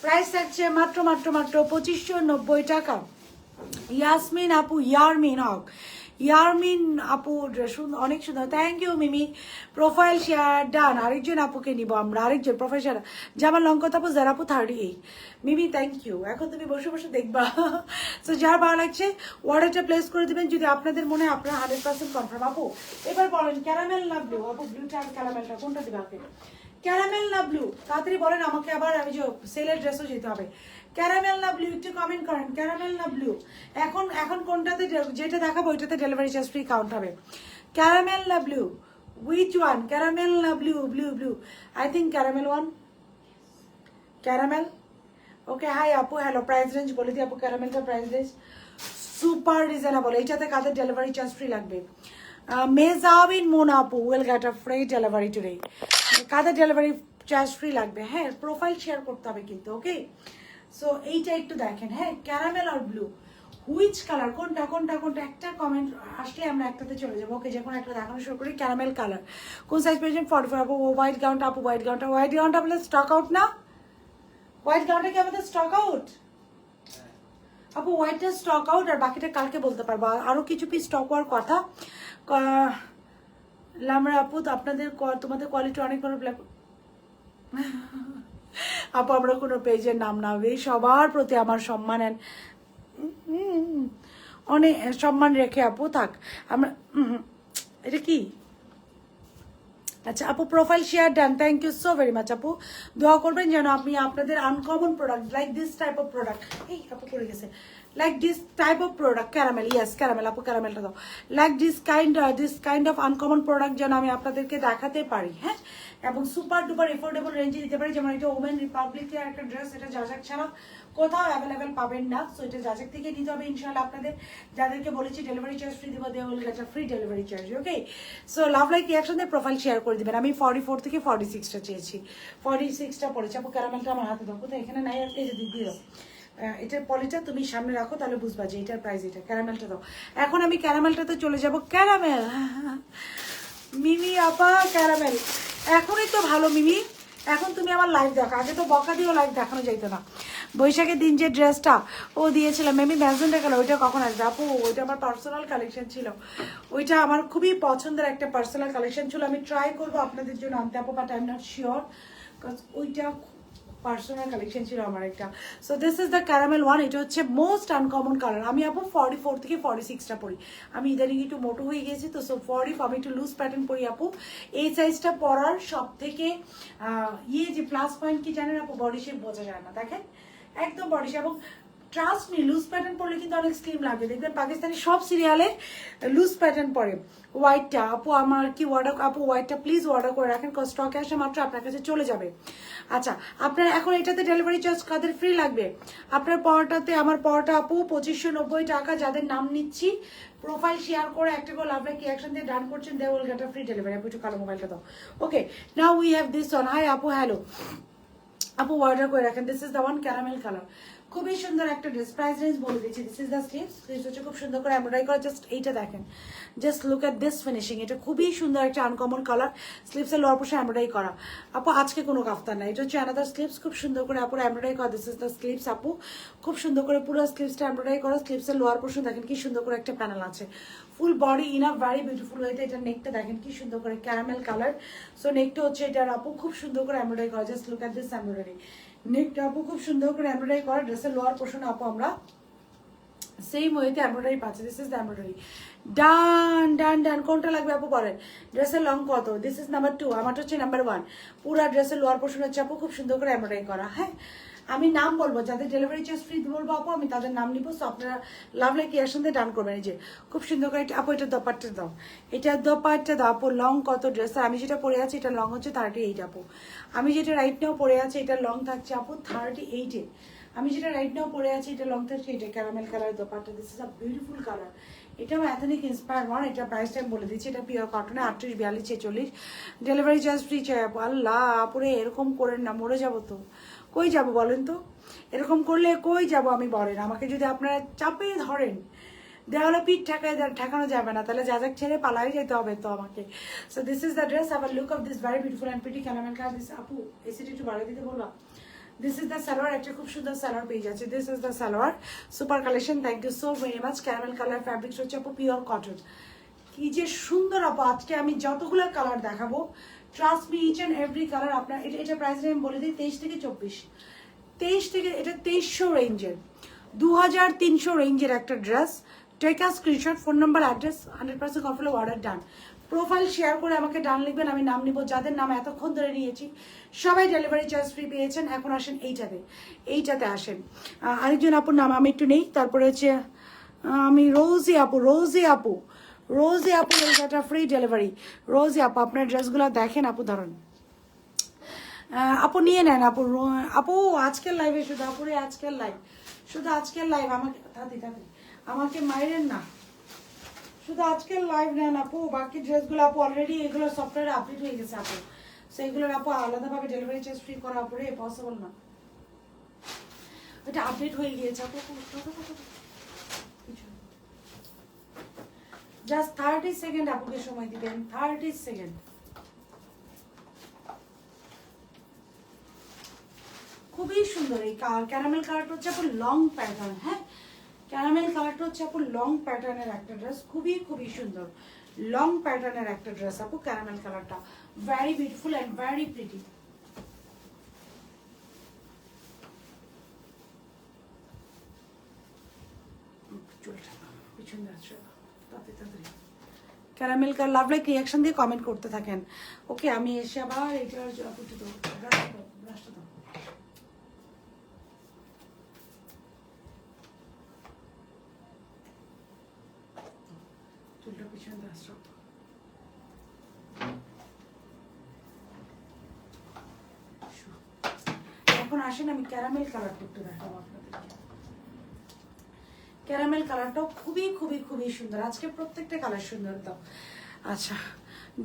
প্রাইস থাকছে মাত্র মাত্র মাত্র 2590 টাকা। ইয়াসমিন আপু, ইয়ারমিন হক, ইয়ারমিন আপু অনেক সুন্দর, thank you Mimi. Profile share done, আরেকজন আপুকে নিব আমরা, আরেকজন প্রোফাইল শেয়ার, যেমন লঙ্কত আপু, জারাপু 38, মিমি থ্যাংক ইউ। এখন তুমি বসে বসে দেখবা, সো যার ভালো লাগছে অর্ডারটা প্লেস করে দিবেন যদি আপনাদের মনে হয় আপনার 100% কনফার্ম। আপু এবার বলেন ক্যারামেল না ব্লু, আপু ব্লুটা আর ক্যারামেলটা কোনটা দিবে আপনি? ক্যারামেল না ব্লু, তাড়াতাড়ি বলেন আমাকে, আবার আমি যে সেলের ড্রেসও যেতে হবে। ক্যারামেল না ব্লু, একটু কমেন্ট করেন, ক্যারামেল না ব্লু। এখন এখন কোনটাতে, যেটা দেখাবো ওইটাতে ডেলিভারি চার্জ ফ্রি কাউন্ট হবে। ক্যারামেল না ব্লু, উইচ ওয়ান? ক্যারামেল না blue? Blue blue, I think caramel one, caramel. Okay, hi আপু, হ্যালো। প্রাইস রেঞ্জ বলে দিই আপু, ক্যারামেলটা প্রাইস রেঞ্জ সুপার রিজনেবল। এইটাতে কাদের ডেলিভারি চার্জ ফ্রি লাগবে? মেজাবিন মোনা আপু will get a free delivery today. কাদের ডেলিভারি চার্জ ফ্রি লাগবে? হ্যাঁ, প্রোফাইল শেয়ার করতে হবে কিন্তু, ওকে। সো এইটা একটু দেখেন, হ্যাঁ, ক্যারামেল আর ব্লু, হুইচ কালার, কোনটা কোনটা কোনটা, একটা কমেন্ট আসলে আমরা একটাতে চলে যাবো, ওকে। যে কোনো একটা দেখানো শুরু করি। ক্যারামেল কালার, কোন সাইজ পেয়েছেন? 44 আপু। হোয়াইট গাউনটা আপু, হোয়াইট গাউনটা বলে স্টক আউট না? হোয়াইট গাউনটা কি আমাদের স্টক আউট আপু? হোয়াইটটা স্টক আউট, আর বাকিটা কালকে বলতে পারবো। আরো কিছু পিস স্টক হওয়ার কথা। লামরা আপু, তো আপনাদের তোমাদের কোয়ালিটি অনেক ভালো। আপু আমরা কোনো পেজের নাম না হবে, সবার প্রতি আমার সম্মান অনেক সম্মান রেখে আপু থাক আমরা। এটা কি? আচ্ছা আপু, profile share done, thank you so very much আপু। দোয়া করবেন যেন আপনি আপনাদের uncommon product like this type of product, এই আপু পড়ে গেছে, like this type of product, caramel, yes caramel আপু, ক্যারামেলটা দাও। Like this kind of uncommon product যেন আমি আপনাদেরকে দেখাতে পারি, হ্যাঁ, এবং সুপার ডুপার এফোর্ডেবল রেঞ্জে দিতে পারি। যেমন এটা ওমেন রিপাবলিকের একটা ড্রেস, এটা যাজাক ছাড়া কোথাও অ্যাভেলেবেল পাবেন না। সো এটা যাজাক থেকে নিতে হবে ইনশাআল্লাহ। আপনাদের যাদেরকে বলেছি ডেলিভারি চার্জ ফ্রি দেবো, they will get a free delivery charge, okay. So love like reaction দিয়ে প্রোফাইল শেয়ার করে দিবেন। আমি 44 থেকে 46টা চেয়েছি, 46টা পড়েছি আপু। ক্যারামেলটা আমার হাতে দাও, কোথায়? এখানে নাই, এই যে দিদি দাও। এটার পলিটা তুমি সামনে রাখো, তাহলে বুঝবা যে এটার প্রাইস এটা। ক্যারামেলটা দাও। এখন আমি ক্যারামেলটাতে চলে যাব। ক্যারামেল মিমি আপা, ক্যারামেল এখনই তো ভালো মিমি, এখন তুমি আমার লাইভ দেখো। আগে তো বকা দিয়েও লাইভ দেখানো যাইতো না। বৈশাখের দিন যে ড্রেসটা ও দিয়েছিলাম মেমি ম্যাজেন্ডা কালার, ওইটা কখন আসবে আপু? ওইটা আমার পার্সোনাল কালেকশন ছিল, ওইটা আমার খুবই পছন্দের একটা পার্সোনাল কালেকশন ছিল। আমি ট্রাই করবো আপনাদের জন্য আনতে আপু, but I am not sure, because ওইটা পার্সোনাল কালেকশন ছিল আমার একটা। So this is the caramel one. এটা হচ্ছে মোস্ট আনকমন কালার। আমি আপু 44 থেকে 46টা পরি। আমি ইদানিং একটু মোটো হয়ে গেছি তো, সো 40 আমি একটু লুজ প্যাটার্ন পরি আপু। এই সাইজটা পরার সব থেকে যে প্লাস পয়েন্ট কি জানেন আপু? বডি শেপ বোঝা যায় না, দেখেন একদম বডি শেপ। এবং ট্রাস্ট মি, লুজ প্যাটার্ন পরলে কিন্তু অনেক স্লিম লাগবে। দেখবেন পাকিস্তানি সব সিরিয়ালে লুজ প্যাটার্ন পরে। হোয়াইটটা আপু আমার কি অর্ডার? আপু হোয়াইটটা প্লিজ অর্ডার করে রাখেন, স্টকে আসে মাত্র আপনার কাছে চলে যাবে। আচ্ছা, আপনার এখন এটাতে ডেলিভারি চার্জ কাদের ফ্রি লাগবে? আপনার পরোটাতে, আমার পরোটা আপু 2590 টাকা। যাদের নাম নিচ্ছি প্রোফাইল শেয়ার করে একটা করে লাভ লাইক রিয়াকশন দিয়ে ডান করছেন, they will get a free delivery. আপু একটু কালো মোবাইলটা দাও, okay. Now we have this one. Hi আপু, হ্যালো আপু, অর্ডার করে রাখেন। This is the one, caramel colour, খুবই সুন্দর একটা ড্রেস। প্রাইস রেঞ্জ বলে দিচ্ছি। This is the sleeves, sleeves হচ্ছে খুব সুন্দর করে এমব্রয়ডারি করা। জাস্ট এইটা দেখেন, just look at this finishing. এটা খুবই সুন্দর একটা আনকমন কালার। স্লিভসের লোয়ার পোর্শন এমব্রয়ডারি করা আপু। আজকে কোনো কাফতান নাই, এটা হচ্ছে আনাদার স্লিভস, খুব সুন্দর করে আপুর এমব্রয়ডারি করা। দিস ইজ দ্য স্লিভস আপু, খুব সুন্দর করে পুরো স্লিভসটা এমব্রয়ডারি করা। স্লিভসের লোয়ার পোর্শন দেখেন কি সুন্দর করে একটা প্যানেল আছে। Full body enough, very beautiful হয়েছে। এটা নেকটা দেখেন কি সুন্দর করে ক্যারামেল কালার। সো নেকটা হচ্ছে এটার আপু খুব সুন্দর করে এমব্রয়ডারি করা। Just look at this embroidery. নেকটা আপু খুব সুন্দর করে এমব্রয়ডারি করা। ড্রেসের লোয়ার পোর্শন আপু আমরা সেম ওয়েতে এমব্রয়ডারি পাচ্ছি। This is the embroidery. Done done done, কোনটা লাগবে আপু বলেন? ড্রেসের লং কত? দিস ইজ নাম্বার 2, আমারটা হচ্ছে নাম্বার 1। পুরা ড্রেসের লোয়ার পোর্শন হচ্ছে আপু খুব সুন্দর করে এমব্রয়ডারি করা। হ্যাঁ, আমি নাম বলবো, যাদের ডেলিভারি চার্জ ফ্রি বলবো আপু, আমি তাদের নাম নিবো। সো আপনারা লাভ লাইক রিয়াকশন দিয়ে ডান করবেন। এই যে খুব সুন্দর করে আপু, এটা দোপাট্টা দাও, এটা দোপাট্টা দাও আপু। লং কত ড্রেসের? আমি যেটা পরে আছি এটা লং হচ্ছে 38 আপু। আমি যেটা রাইট নাও পরে আছি এটা লং থাকছে আপু 38-এ। আমি যেটা রাইট নাও পরে আছি এটা লং থাকছে এটা caramel colour dupatta. This is a beautiful colour. এটাও এথনিক ইন্সপায়ার ওয়ান। এটা প্রাইস টাইম বলে দিচ্ছি, এটা পিওর কটনে 38, 42, 46। ডেলিভারি চার্জ ফ্রি চাই আপু। আল্লাহ আপুরে এরকম করেন না, মরে যাবো তো। কই যাব বলেন তো? এরকম করলে কই যাব আমি বলেন? আমাকে যদি আপনারা চাপে ধরেন, দেওয়ালে পিঠ ঠেকানো যাবে না, তাহলে যাজাক ছেড়ে পালাই যেতে হবে তো আমাকে। So this is the dress. Have a look of this very beautiful and pretty caramel colour. This আপু এসিটি একটু বাড়িয়ে দিতে বললাম। দিস ইজ দ্য সালোয়ার, একটা খুব সুন্দর সালোয়ার পেয়ে যাচ্ছে। This is the salwar, super collection. Thank you so very much. Caramel colour fabrics হচ্ছে আপু পিওর কটন। কি যে সুন্দর আপু, আজকে আমি যতগুলো কালার দেখাবো, trust me each and every colour আপনার। এটা প্রাইস আমি বলে দিই 23 থেকে 24। 23 থেকে, এটা 2300 রেঞ্জের, 2300 রেঞ্জের একটা dress. Take a screenshot, phone number, address, 100% confirm order done. Profile share করে আমাকে ডান লিখবেন, আমি নাম নিব। যাদের নাম এতক্ষণ ধরে নিয়েছি সবাই ডেলিভারি চার্জ ফ্রি পেয়েছেন। এখন আসেন এইটাতে আসেন। আরেকজন আপুর নাম আমি একটু নেই, তারপরে হচ্ছে আমি রোজি আপু এটা ফ্রি ডেলিভারি। রোজি আপু আপনার ড্রেসগুলো দেখেন আপু, ধরুন আপু নিয়ে নেন আপু। আপু আজকের লাইভে শুধু আপুরে, আজকের লাইভ, শুধু আজকের লাইভ। আমাকে তাড়াতাড়ি আমাকে মাইরেন না, শুধু আজকের লাইভ নেন আপু, বাকি ড্রেসগুলো আপু অলরেডি এগুলো সফটওয়্যারে আপডেট হয়ে গেছে আপু। সো এগুলোর আপু আলাদাভাবে ডেলিভারি চার্জ ফ্রি করা পরে পসিবল না, এটা আপডেট হয়ে গিয়েছে আপু। জাস্ট 30 সেকেন্ড আপুকে সময় দিবেন, 30 সেকেন্ড। খুবই সুন্দর এই ক্যারামেল কালারটা হচ্ছে আপু লং প্যাটার্ন। হ্যাঁ, ক্যারামেল কালারটা হচ্ছে আপু লং প্যাটার্নের একটা ড্রেস, খুবই খুবই সুন্দর লং প্যাটার্নের একটা ড্রেস আপু। ক্যারামেল কালারটা very beautiful and very pretty. Caramel colour love like reaction দিয়ে কমেন্ট করতে থাকেন। ওকে, আমি এসে আবার এটার ব্রাশটা দাও। চুলটা পিছনে আসো। এখন আসেন আমি ক্যারামেল কালার করতে দেখাবো আপনাদেরকে। ক্যারামেল কালারটাও খুবই খুবই খুবই সুন্দর, আজকে প্রত্যেকটা কালার সুন্দর। দাও আচ্ছা,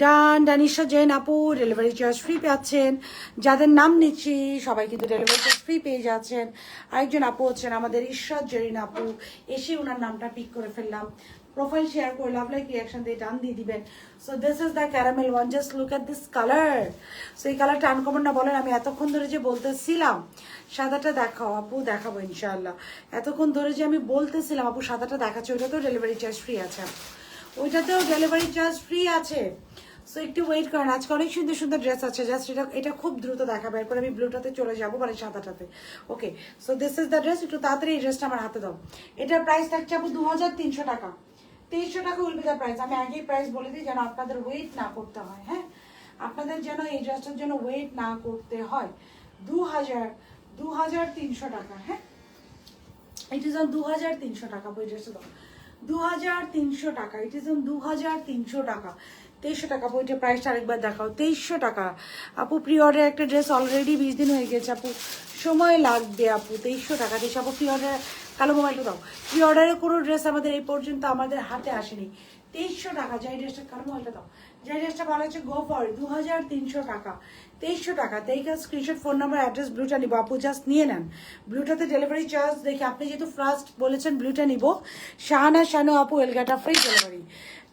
ডান। ডানিশা জৈন আপু ডেলিভারি চার্জ ফ্রি পাচ্ছেন, যাদের নাম নিচ্ছি সবাই কিন্তু ডেলিভারি চার্জ ফ্রি পেয়ে যাচ্ছেন। আরেকজন আপু হচ্ছেন আমাদের ঈশ্বর জরিন আপু, এসে ওনার নামটা পিক করে ফেললাম। প্রোফাইল শেয়ার করে লাভ লাইক রিয়াকশন দিয়ে ডান দিয়ে দিবেন। So this is the caramel one, just look at this colour. So এই কালারটা আনকমন না বলেন, আমি এতক্ষণ ধরে যে বলতেছিলাম সাদাটা দেখাও আপু, দেখাবো ইনশাআল্লাহ। এতক্ষণ ধরে যে আমি বলতেছিলাম আপু সাদাটা দেখাচ্ছে, ওইটাতেও ডেলিভারি চার্জ ফ্রি আছে, ওইটাতেও ডেলিভারি চার্জ ফ্রি আছে। সো একটু ওয়েট করেন, আজকে অনেক সুন্দর সুন্দর ড্রেস আছে। জাস্ট এটা খুব দ্রুত দেখাবে, এরপর আমি ব্লুটাতে চলে যাবো, মানে সাদাটাতে। Okay, so this is the dress. একটু তাড়াতাড়ি এই ড্রেসটা আমার হাতে দাও। এটার প্রাইস থাকছে আপু 2300 টাকা। 2300 টাকা উইল বি দ্য প্রাইস। আমি আগেই প্রাইস বলে দিই যেন আপনাদের ওয়েট না করতে হয়। হ্যাঁ, আপনাদের যেন এই ড্রেসটার জন্য ওয়েট না করতে হয়। 2300 টাকা। হ্যাঁ, ইট ইজ অন 2300 টাকা। বই ড্রেসটা দাও 2300 টাকা। ইট ইজ অন 2300 টাকা। 2300 টাকা। বইটা প্রাইসটা আরেকবার দেখাও। 2300 টাকা আপু। প্রি অর্ডার একটা ড্রেস অলরেডি 20 দিন হয়ে গেছে আপু, সময় লাগবে আপু। 2300 টাকা। 2300 আপু। প্রি অর্ডার কালো মোবাইলটা দাও। প্রি অর্ডারে কোনো ড্রেস আমাদের এই পর্যন্ত আমাদের হাতে আসেনি। 2300 টাকা। যাই ড্রেসটা কালো মোবাইলটা দাও, যাই ড্রেসটা ভালো হচ্ছে গো ফর 2300 টাকা। 2300 টাকা। তেইকা স্ক্রিনশট, ফোন নাম্বার, অ্যাড্রেস, ব্লুটা নিবো আপু, জাস্ট নিয়ে নেন। ব্লুটাতে ডেলিভারি চার্জ দেখে আপনি যেহেতু ফার্স্ট বলেছেন ব্লুটা নিবো, শাহানা শানু আপু এলগাটা ফ্রি ডেলিভারি।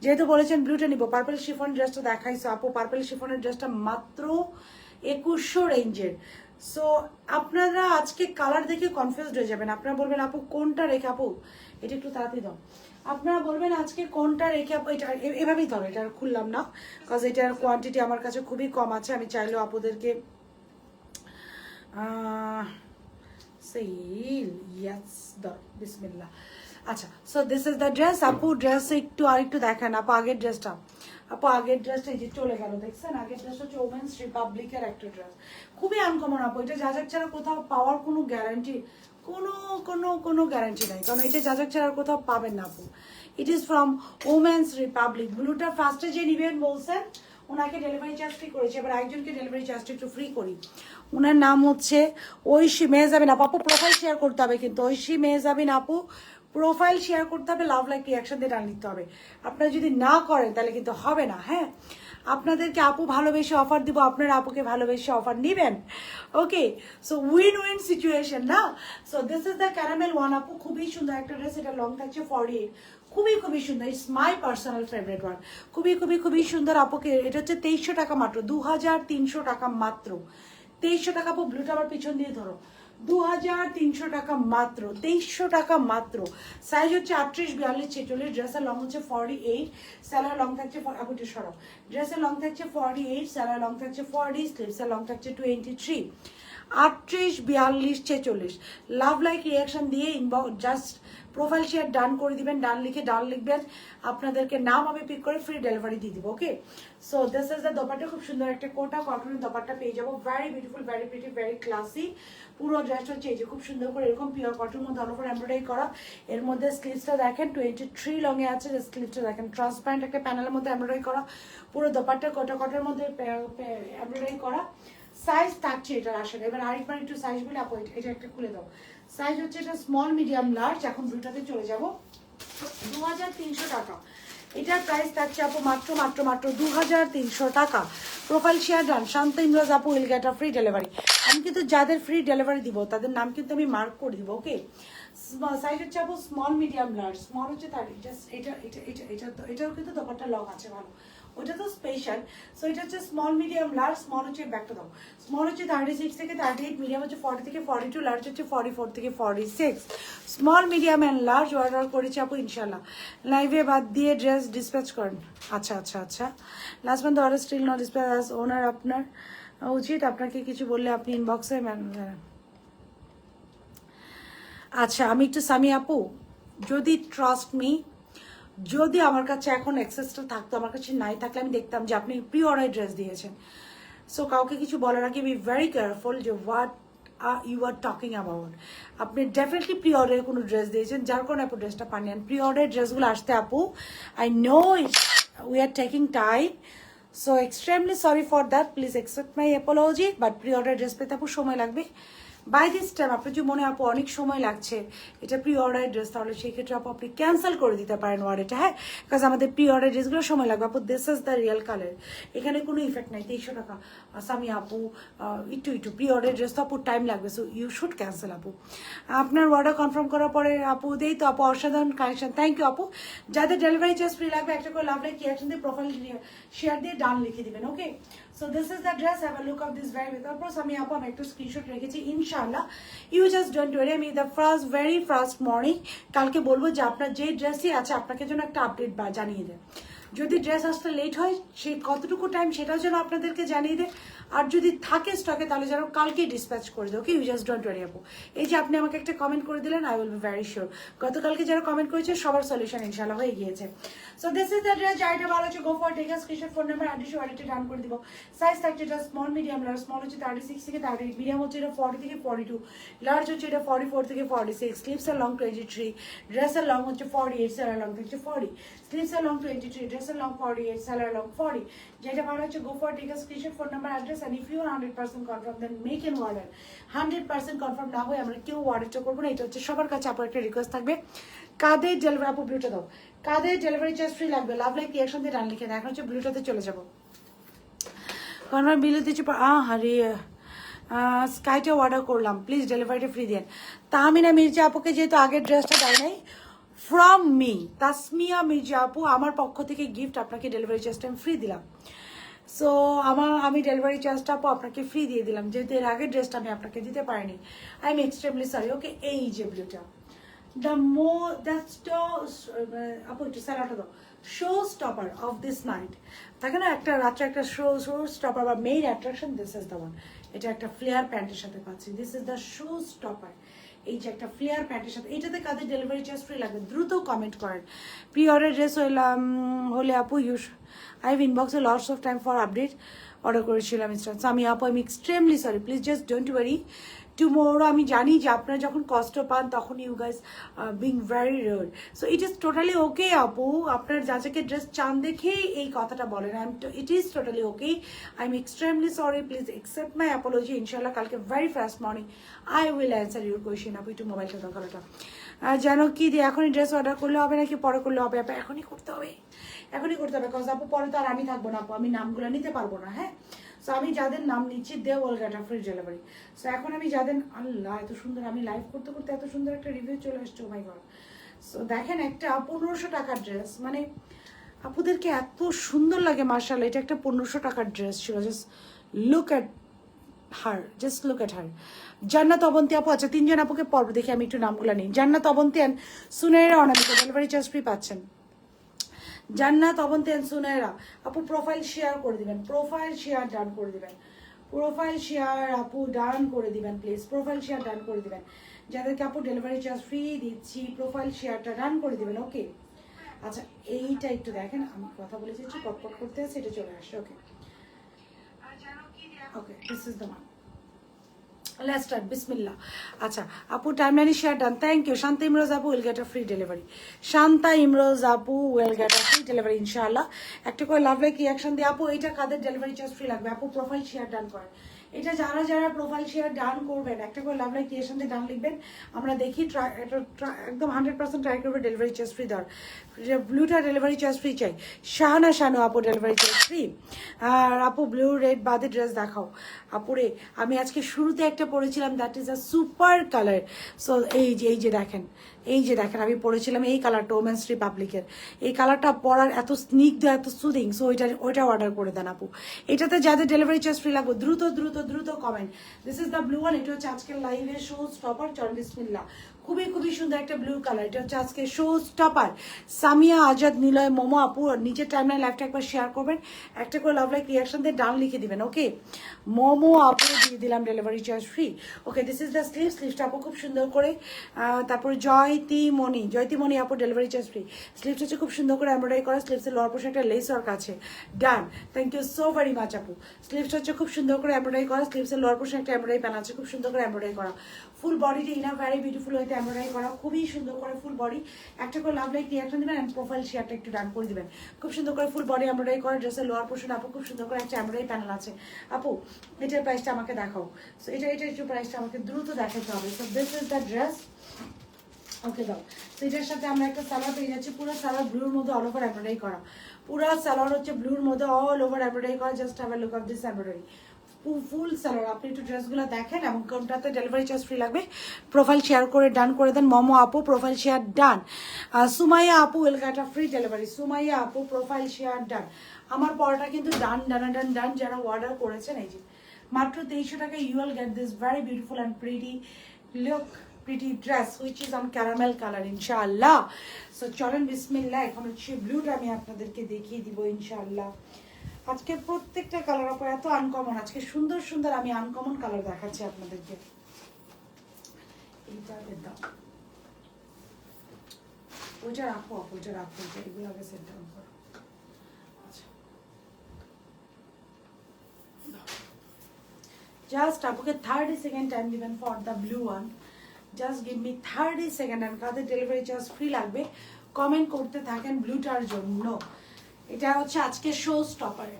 যেহেতু বলেছেন ব্লুটা নিবো, পার্পল শিফন ড্রেসটা দেখাইছো আপু। পার্পল শিফনের ড্রেসটা মাত্র 2100 রেঞ্জের। সো আপনারা আজকে কালার দেখে কনফিউজড হয়ে যাবেন। আপনারা বলবেন আপু কোনটা রেখে, আপু এটা একটু তাড়াতাড়ি দাও। আপনারা বলবেন আজকে কোনটা রেখে আপু, এটা এভাবেই ধরো, এটা আর খুললাম না বিকজ এটার কোয়ান্টিটি আমার কাছে খুবই কম আছে। আমি চাইলেও আপুদেরকে সেল ইয়াস ধরো, বিসমিল্লাহ। আচ্ছা, so this is the dress আপু। ড্রেস একটু আর একটু দেখেন আপু, আগের ড্রেসটা আপু, আগের ড্রেসটা এই যে চলে গেল, দেখছেন? আগের ড্রেসটা হচ্ছে ওমেন্স রিপাবলিকের একটা ড্রেস, খুবই আনকমন আপু। এটা যাজাক ছাড়া কোথাও পাওয়ার কোনো গ্যারান্টি, কোনো গ্যারান্টি নাই, কারণ এটা যাজাক ছাড়া কোথাও পাবেন না আপু। It is from women's republic. ব্লুটা ফার্স্টে যে নিবেন বলছেন ওনাকে ডেলিভারি চার্জ ফ্রি করেছে, এবার একজনকে ডেলিভারি চার্জটা একটু ফ্রি করি। ওনার নাম হচ্ছে ঐশী মেহজাবিন আপু। প্রোফাইল শেয়ার করতে হবে কিন্তু, ঐশী মেহজাবিন আপু প্রোফাইল শেয়ার করতে হবে, লাভ লাইক রিয়াকশন দিয়ে ডান লিখতে হবে। আপনারা যদি না করেন তাহলে কিন্তু হবে না। হ্যাঁ, আপনাদেরকে আপু ভালোবেসে অফার দিব, আপনারা আপুকে ভালোবেসে অফার নেবেন। ওকে, সো উইন উইন সিচুয়েশন না। So this is the caramel one আপু। খুবই সুন্দর একটা ড্রেস, এটা লং থাকছে 48। খুবই খুবই সুন্দর, it's my personal favourite one. খুবই সুন্দর আপুকে। এটা হচ্ছে 2300 টাকা মাত্র, 2300 টাকা মাত্র। 2300 টাকা আপু। ব্লুটা আবার পিছন দিয়ে ধরো। 2300 টাকা মাত্র, 2300 টাকা মাত্র। সাইজ হচ্ছে 38, 42, 46। ড্রেসের লং হচ্ছে 48, স্যালার লং থাকছে আপুটি সরব। ড্রেসের লং থাকছে 48, স্যালার লং থাকছে 40, স্লিভসের লং থাকছে 23। 38, 42, 46। লাভ লাইক রিয়াকশন দিয়ে ইনবক্স জাস্ট প্রোফাইল শেয়ার ডান করে দিবেন। ডান লিখে ডান লিখবেন, আপনাদেরকে নাম আমি পিক করে ফ্রি ডেলিভারি দিয়ে দিব। Okay, so this is the dupatta. খুব সুন্দর একটা কোটা কটনের দোপাট্টা পেয়ে যাবো। Very beautiful, very pretty, very classy. পুরো ড্রেসটা হচ্ছে এই যে খুব সুন্দর করে এরকম পিওর কটনের মধ্যে অল ওভার এমব্রয়ডারি করা। এর মধ্যে স্লিভসটা দেখেন 23 লংয়ে আছে, স্লিভসটা দেখেন ট্রান্সপারেন্ট একটা প্যানেলের মধ্যে এমব্রয়ডারি করা। পুরো দোপাট্টা কোটা কটনের মধ্যে এমব্রয়ডারি করা। সাইজ থাকছে এটার আসলে। এবার আরেকবার একটু সাইজ বলে আপু, এটা একটা খুলে দাও। সাইজ হচ্ছে এটা স্মল, মিডিয়াম, লার্জ। এখন দুটাতে চলে যাব। 2300 টাকা। এটার প্রাইস থাকছে আপু মাত্র মাত্র মাত্র 2300 টাকা। Profile share done. Shanto Imraj আপু will get a free delivery. আমি কিন্তু যাদের ফ্রি ডেলিভারি দিব তাদের নাম কিন্তু আমি মার্ক করে দিব, ওকে। সাইজ হচ্ছে আপু স্মল মিডিয়াম লার্জ। স্মল হচ্ছে তার জাস্ট এটাও কিন্তু দোকানটা লক আছে ভালো, ওটা তো স্পেশাল। সো এটা হচ্ছে স্মল মিডিয়াম লার্জ। স্মল হচ্ছে ব্যাকটা দাও। স্মল হচ্ছে 36 থেকে 38, মিডিয়াম হচ্ছে 40 থেকে 42, লার্জ হচ্ছে 44 থেকে 46। Small medium and large order করেছি আপু ইনশাল্লাহ। লাইভে বাদ দিয়ে ড্রেস ডিসপ্যাচ করেন। আচ্ছা আচ্ছা আচ্ছা। Last month order still not dispatch as owner. আপনার উচিত আপনাকে কিছু বললে আপনি ইনবক্সে আচ্ছা। আমি একটু সামি আপু, যদি ট্রাস্ট মি, যদি আমার কাছে এখন অ্যাক্সেসটা থাকতো, আমার কাছে নাই থাকলে আমি দেখতাম যে আপনি প্রি অর্ডার ড্রেস দিয়েছেন। সো কাউকে কিছু বলার আগে বি ভেরি কেয়ারফুল যে what you are talking about. আপনি ডেফিনেটলি প্রি অর্ডারে কোনো ড্রেস দিয়েছেন, যার কারণে আপু ড্রেসটা পাননি। প্রি অর্ডার ড্রেসগুলো আসতে আপু, I know it, we are taking time, so extremely sorry for that, please accept my Apology. But pre order dress পেতে আপু সময় লাগবে। বাই দিস টাইম আপনার যদি মনে আপু অনেক সময় লাগছে, এটা প্রি অর্ডার ড্রেস, তাহলে সেই ক্ষেত্রে আপু আপনি ক্যান্সেল করে দিতে পারেন অর্ডারটা, হ্যাঁ। বিকজ আমাদের প্রি অর্ডার ড্রেসগুলো সময় লাগবে আপু। This is the real colour, এখানে কোনো ইফেক্ট নাই। 2300 টাকা সামি আপু, একটু প্রি অর্ডার ড্রেস তো আপু টাইম লাগবে, সো ইউ শুড ক্যান্সেল আপু। আপনার অর্ডার কনফার্ম করার পরে আপু দেই তো আপু, অসাধারণ কালেকশন, থ্যাংক ইউ আপু। যাদের ডেলিভারি চার্জ ফ্রি লাগবে একটা করে লাভ লাইক রিয়াকশন দিয়ে প্রোফাইল শেয়ার দিয়ে ডান লিখে দিবেন, ওকে। So this is the dress. Have a look of this very with approach. আমি আপু আমি একটা স্ক্রিনশট রেখেছি ইনশাআল্লাহ। ইউ জাস্ট ডোন্ট ওয়ারি, আমি দ্য ভেরি ফার্স্ট মর্নিং কালকে বলবো যে আপনার যে ড্রেসই আছে আপনাকে যেন একটা আপডেট জানিয়ে দেয়। যদি ড্রেস আসতে লেট হয় সেই কতটুকু টাইম সেটাও যেন আপনাদেরকে জানিয়ে দেয়। আর যদি থাকে স্টকে তাহলে যেন কালকেই ডিসপ্যাচ করে দেয়, okay. You just don't worry আপু। এই যে আপনি আমাকে একটা কমেন্ট করে দিলেন, I will be very sure গতকালকে যারা কমেন্ট করেছে সবার সলিউশন ইনশাআল্লাহ হয়ে গিয়েছে। So this is the dress. যাইটা ভালো আছে go for take a screenshot, phone number address ওয়ালেটে ডান করে দিব। সাইজ থাকছে এটা স্মল মিডিয়াম লার্জ। স্মল হচ্ছে 36 থেকে 38, মিডিয়াম হচ্ছে এটা 40 থেকে 42, লার্জ হচ্ছে এটা 44 থেকে 46। স্লিভস আর লং 23, ড্রেসের লং হচ্ছে 48, সেলার লং হচ্ছে 40। স্লিভস আর লং 23, ড্রেসের লং 48, সেলার লং 40। যেটা ভালো হচ্ছে go for take a screenshot, phone number address, and if you are 100% confirm then make an order. 100% confirm না হয়ে আমরা কেউ অর্ডারটা করবো না। এটা হচ্ছে সবার কাছে আপনার একটা রিকোয়েস্ট থাকবে। কাদের ডেলিভারি আপু ব্লুটা দাও, কাদের ডেলিভারি চার্জ ফ্রি লাগবে লাভ লাইক রিয়াকশন দিয়ে ডান লিখে দেয়। এখন হচ্ছে ব্লুটাতে চলে যাবো। কনফার্ম বিল দিচ্ছি হারি স্কাইটা অর্ডার করলাম, প্লিজ ডেলিভারিটা ফ্রি দেন। তাহমিনা মির্জা আপুকে যেহেতু আগের ড্রেসটা দেয় নাই, ফ্রম মি তাসমিয়া মির্জা আপু আমার পক্ষ থেকে গিফট, আপনাকে ডেলিভারি চার্জটা আমি ফ্রি দিলাম। সো আমি ডেলিভারি চার্জটা আপু আপনাকে ফ্রি দিয়ে দিলাম, যেহেতু এর আগের ড্রেসটা আমি আপনাকে দিতে পারিনি। আই এম এক্সট্রিমলি সরি, ওকে। এই যে ব্লুটা, the more that's আপু একটু স্যালাডটা দাও, show stopper of this night থাকে না একটা রাত্রে একটা শো স্টপার বা main attraction, this is the one. এটা একটা ফ্লেয়ার প্যান্টের সাথে পাচ্ছি, this is the show stopper. এই যে একটা ফ্লেয়ার প্যান্টের সাথে, এটাতে কাদের ডেলিভারি চার্জ ফ্রি লাগবে দ্রুত কমেন্ট করেন। প্রি অর্ডার ড্রেস হলে আপু ইউস আই হ্যাভ ইনবক্সে lots of time for update order করেছিলাম ইনস্ট্যান্স। আমি আপু আমি extremely sorry, please just don't worry. Tomorrow আমি জানি যে আপনারা যখন কষ্ট পান তখন you guys being very rude, so it is totally okay আপু। আপনার যাচাকে ড্রেস চান দেখেই এই কথাটা বলেন, it is totally okay. I am extremely sorry, please accept my apology. ইনশাল্লাহ কালকে very first morning I will answer your question. আপু একটু মোবাইলটা দরকারটা যেন কি দিয়ে এখনই ড্রেস অর্ডার করলে হবে নাকি পরে করলে হবে? আপু এখনই করতে হবে, এখনই করতে হবে, কজ আপু পরে তো আর আমি থাকবো না আপু, আমি নামগুলো নিতে পারবো না, হ্যাঁ। সো আমি যাদের নাম নিচ্ছি they will get a free delivery. So এখন আমি যাদের, আল্লাহ এত সুন্দর, আমি লাইভ করতে করতে এত সুন্দর একটা রিভিউ চলে আসছে, ও মাই গড। সো দেখেন একটা 1500 টাকার ড্রেস, মানে আপুদেরকে এত সুন্দর লাগে মার্শাল্লাহ। এটা একটা 1500 টাকার ড্রেস ছিল, just look at her, just look at her. জান্নাত অবন্তী আপু, আচ্ছা 3 জন আপুকে পর্ব দেখে আমি একটু নামগুলো নিই। Jannat Abanti and Sunera Anamika delivery charge free পাচ্ছেন। জান্নাত অবন্তী অ্যান্ড সুনেরা আপু প্রোফাইল শেয়ার করে দিবেন, প্রোফাইল শেয়ার ডান করে দিবেন, প্রোফাইল শেয়ার আপু ডান করে দিবেন, প্লিজ প্রোফাইল শেয়ার ডান করে দিবেন। যাদেরকে আপু ডেলিভারি চার্জ ফ্রি দিচ্ছি প্রোফাইল শেয়ারটা ডান করে দিবেন, ওকে। আচ্ছা এইটা একটু দেখেন, আমি কথা বলে যাচ্ছি পটপট করতে আছে, এটা চলে আসছে, okay okay, this is the one. Let's start. Bismillah. আচ্ছা আপু টাইমলাইনে share done, thank you. Shanta Imroz আপু will get a free delivery. Shanta Imroz আপু will get a free delivery ইনশাআল্লাহ। একটা করে লাভ লাইক রিয়াকশন দিয়ে আপু এটা কাদের ডেলিভারি চার্জ ফ্রি লাগবে? আপু প্রোফাইল শেয়ার ডান করেন। এটা যারা যারা প্রোফাইল শেয়ার ডান করবেন একটা করে লাভ লাইক রিয়াকশন দিয়ে ডান লিখবেন। আমরা দেখি একদম 100% ট্রাই করবে ডেলিভারি চার্জ ফ্রি দেওয়ার। ব্লুটা ডেলিভারি চার্জ ফ্রি চাই। শাহানা শানু আপু ডেলিভারি চার্জ ফ্রি। আর আপু ব্লু রেড বাদে ড্রেস দেখাও। আপুরে আমি আজকে শুরুতে একটা পরেছিলাম, that is a super colour. So এই যে দেখেন, আমি পরেছিলাম এই কালারটা ওমেন্স রিপাবলিকের। এই কালারটা পরার এত স্নিগ্ধ, এত সুদিং। সো ওইটা অর্ডার করে দেন আপু। এটাতে যাদের ডেলিভারি চার্জ ফ্রি লাগবে দ্রুত দ্রুত দ্রুত comment. This is the blue one. এটা হচ্ছে আজকের লাইভের শো স্টপার। চল বিসমিল্লাহ। খুবই খুবই সুন্দর একটা ব্লু কালার। এটা হচ্ছে আজকে শো স্টপার। সামিয়া আজাদ নিলয় মোমো আপু নিচের টাইমলাইন লাইভটা একবার শেয়ার করবেন। একটা করে লাভ লাইক রিয়াকশন দিয়ে ডান লিখে দিবেন। ওকে মোমো আপু দিয়ে দিলাম delivery charge free. Okay this is the স্লিভসটা আপু খুব সুন্দর করে। তারপর জয়তিমণি আপু ডেলিভারি চার্জ ফ্রি। স্লিভস হচ্ছে খুব সুন্দর করে এমব্রয়ডারি করা। স্লিভসের লোয়ার পোর্শনে একটা লেস ওয়ার্ক আছে। Done, thank you so very much আপু। স্লিভস হচ্ছে খুব সুন্দর করে এমব্রয়ডারি করা। স্লিভসের লোয়ার পোর্শনে একটা এমব্রয়ডারি প্যান আছে, খুব সুন্দর করে এমব্রয়ডারি করা। ফুল বডিটা ইনার ভ্যারি বিউটিফুল হইতে এমব্রয়ডারি করা, খুবই সুন্দর করে ফুল বডি। একটা করে লাভ লাইক রিয়াকশন দিবেন অ্যান্ড প্রোফাইল শেয়ারটা একটু ডান করে দিবেন। খুব সুন্দর করে ফুল বডি এমব্রয়ডারি করা। ড্রেসের লোয়ার পোর্শন আপু খুব সুন্দর করে একটা এমব্রয়ডারি প্যানেল আছে। আপু এটার প্রাইসটা আমাকে দেখাও। সো এটা একটু প্রাইসটা আমাকে দ্রুত দেখাতে হবে। So this is the dress. Okay দাও। তো এটার সাথে আমরা একটা সালোয়ার পেয়ে যাচ্ছি, পুরো সালোয়ার ব্লুর মধ্যে অল ওভার এমব্রয়ডারি করা। পুরো সালোয়ার হচ্ছে ব্লুর মধ্যে অল ওভার এমব্রয়ডারি করা। Just have a look of this embroidery. Full salwar. আপনি একটু ড্রেসগুলো দেখেন এবং কোনটাতে ডেলিভারি চার্জ ফ্রি লাগবে প্রোফাইল শেয়ার করে ডান করে দেন। মোমো আপু প্রোফাইল শেয়ার ডান। সুমাইয়া আপু will get a free delivery. Sumaiya আপু প্রোফাইল শেয়ার ডান। আমার পরোটা কিন্তু ডান ডান ডান ডান। যারা অর্ডার করেছেন এই যে মাত্র 2300 টাকা you will get this very beautiful and pretty dress which is on caramel color ইনশাআল্লাহ। সো চলেন বিসমিল্লাহ। এখন হচ্ছে ব্লুটা আমি আপনাদেরকে দেখিয়ে দিব ইনশাআল্লাহ। আজকে প্রত্যেকটা কালার আপু এত আনকমন। আজকে সুন্দর সুন্দর আমি আনকমন কালার দেখাচ্ছি আপনাদেরকে। এইটা দাও, ওইটা রাখো আপু, ওইটা রাখো, এগুলো আগে সেট ডাউন করো। জাস্ট আপুকে 30 সেকেন্ড টাইম দিবেন for the blue one. Just give me 30 second. আর কাদের ডেলিভারি চার্জ ফ্রি লাগবে কমেন্ট করতে থাকেন ব্লুটার জন্য। এটা হচ্ছে আজকে শো স্টপারে।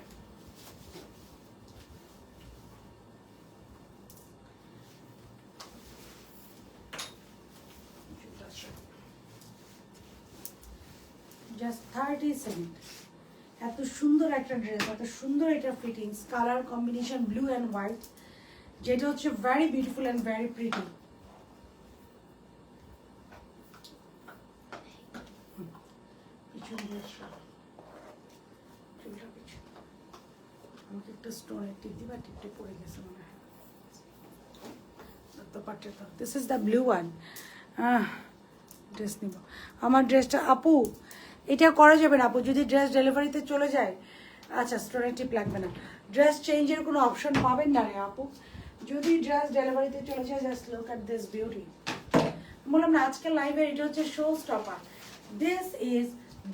Just 30 second. এত সুন্দর একটা ড্রেস, এত সুন্দর একটা fittings, colour combination blue and white, যেটা হচ্ছে very beautiful and very pretty. আমাকে একটা স্টোনের টিপ দিবা, টিপটা পড়ে গেছে মনে হয়। This is the blue one. Dress নিব। আমার ড্রেসটা আপু এটা করা যাবে না আপু যদি ড্রেস ডেলিভারিতে চলে যায়। আচ্ছা স্টোনের টিপ লাগবে না। ড্রেস চেঞ্জের কোনো অপশন পাবেন না রে আপু যদি ড্রেস ডেলিভারিতে চলে যায়। Just look at this beauty. বললাম না আজকে লাইভের এটা হচ্ছে show stopper. This is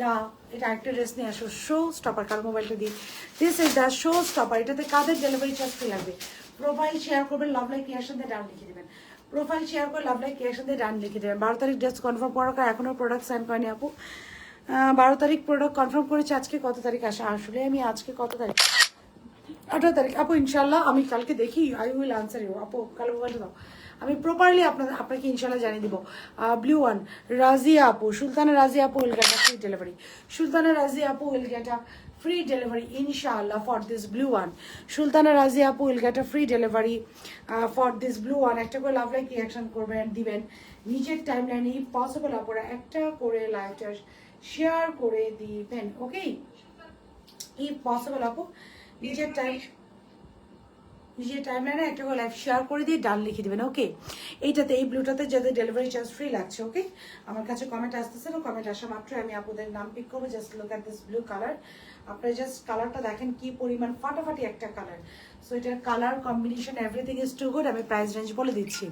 the, এটা একটা ড্রেস নিয়ে আসো, শো স্টপার। কার মোবাইলটা দিয়ে। This is the show stopper. এটাতে কাদের ডেলিভারি চার্জ ফ্রি লাগবে প্রোফাইল শেয়ার করবেন, লাভ লাইক রিয়াকশন দিয়ে ডান লিখে দেবেন। প্রোফাইল শেয়ার করে লাভ লাইক রিয়াকশন দিয়ে ডান লিখে দেবেন। 12 তারিখ ড্রেস কনফার্ম করার এখনও প্রোডাক্ট সাইন করেনি আপু। 12 তারিখ প্রোডাক্ট কনফার্ম করেছে। আজকে কত তারিখ আসে? আসলে আমি আজকে কত তারিখ? 18 তারিখ আপু। ইনশাল্লাহ আমি কালকে দেখি। আই উইল আনসার ইউ আপু। কালো মোবাইলটা দাও, আমি প্রপারলি আপনাকে ইনশাল্লাহ জানিয়ে দিব। ব্লু ওয়ান রাজিয়া আপু, সুলতানা রাজিয়া আপু will get a free delivery. Sultana Razia আপু will get a free delivery inshallah for this blue one. Sultana Razi apu will get a free delivery for this blue one. একটা করে লাভ লাইক রিঅ্যাকশন করবেন দিবেন নিজের টাইমলাইনে if possible আপনারা একটা করে লাইভটা শেয়ার করে দিবেন। ওকে if possible আপু নিজের টাইমলাইনে একটা করে লাইভ শেয়ার করে দিয়ে ডান লিখে দিবেন। ওকে এইটাতে এই ব্লুটাতে যাদের ডেলিভারি চার্জ ফ্রি লাগছে। ওকে আমার কাছে কমেন্ট আসতেছে না, কমেন্ট আসা মাত্র আমি আপনাদের নাম পিক করবো। Just look at this blue colour. আপনারা জাস্ট কালারটা দেখেন কি পরিমাণ ফাটাফাটি একটা কালার। সো এটার colour combination everything is too good. আমি প্রাইস রেঞ্জ বলে দিচ্ছি।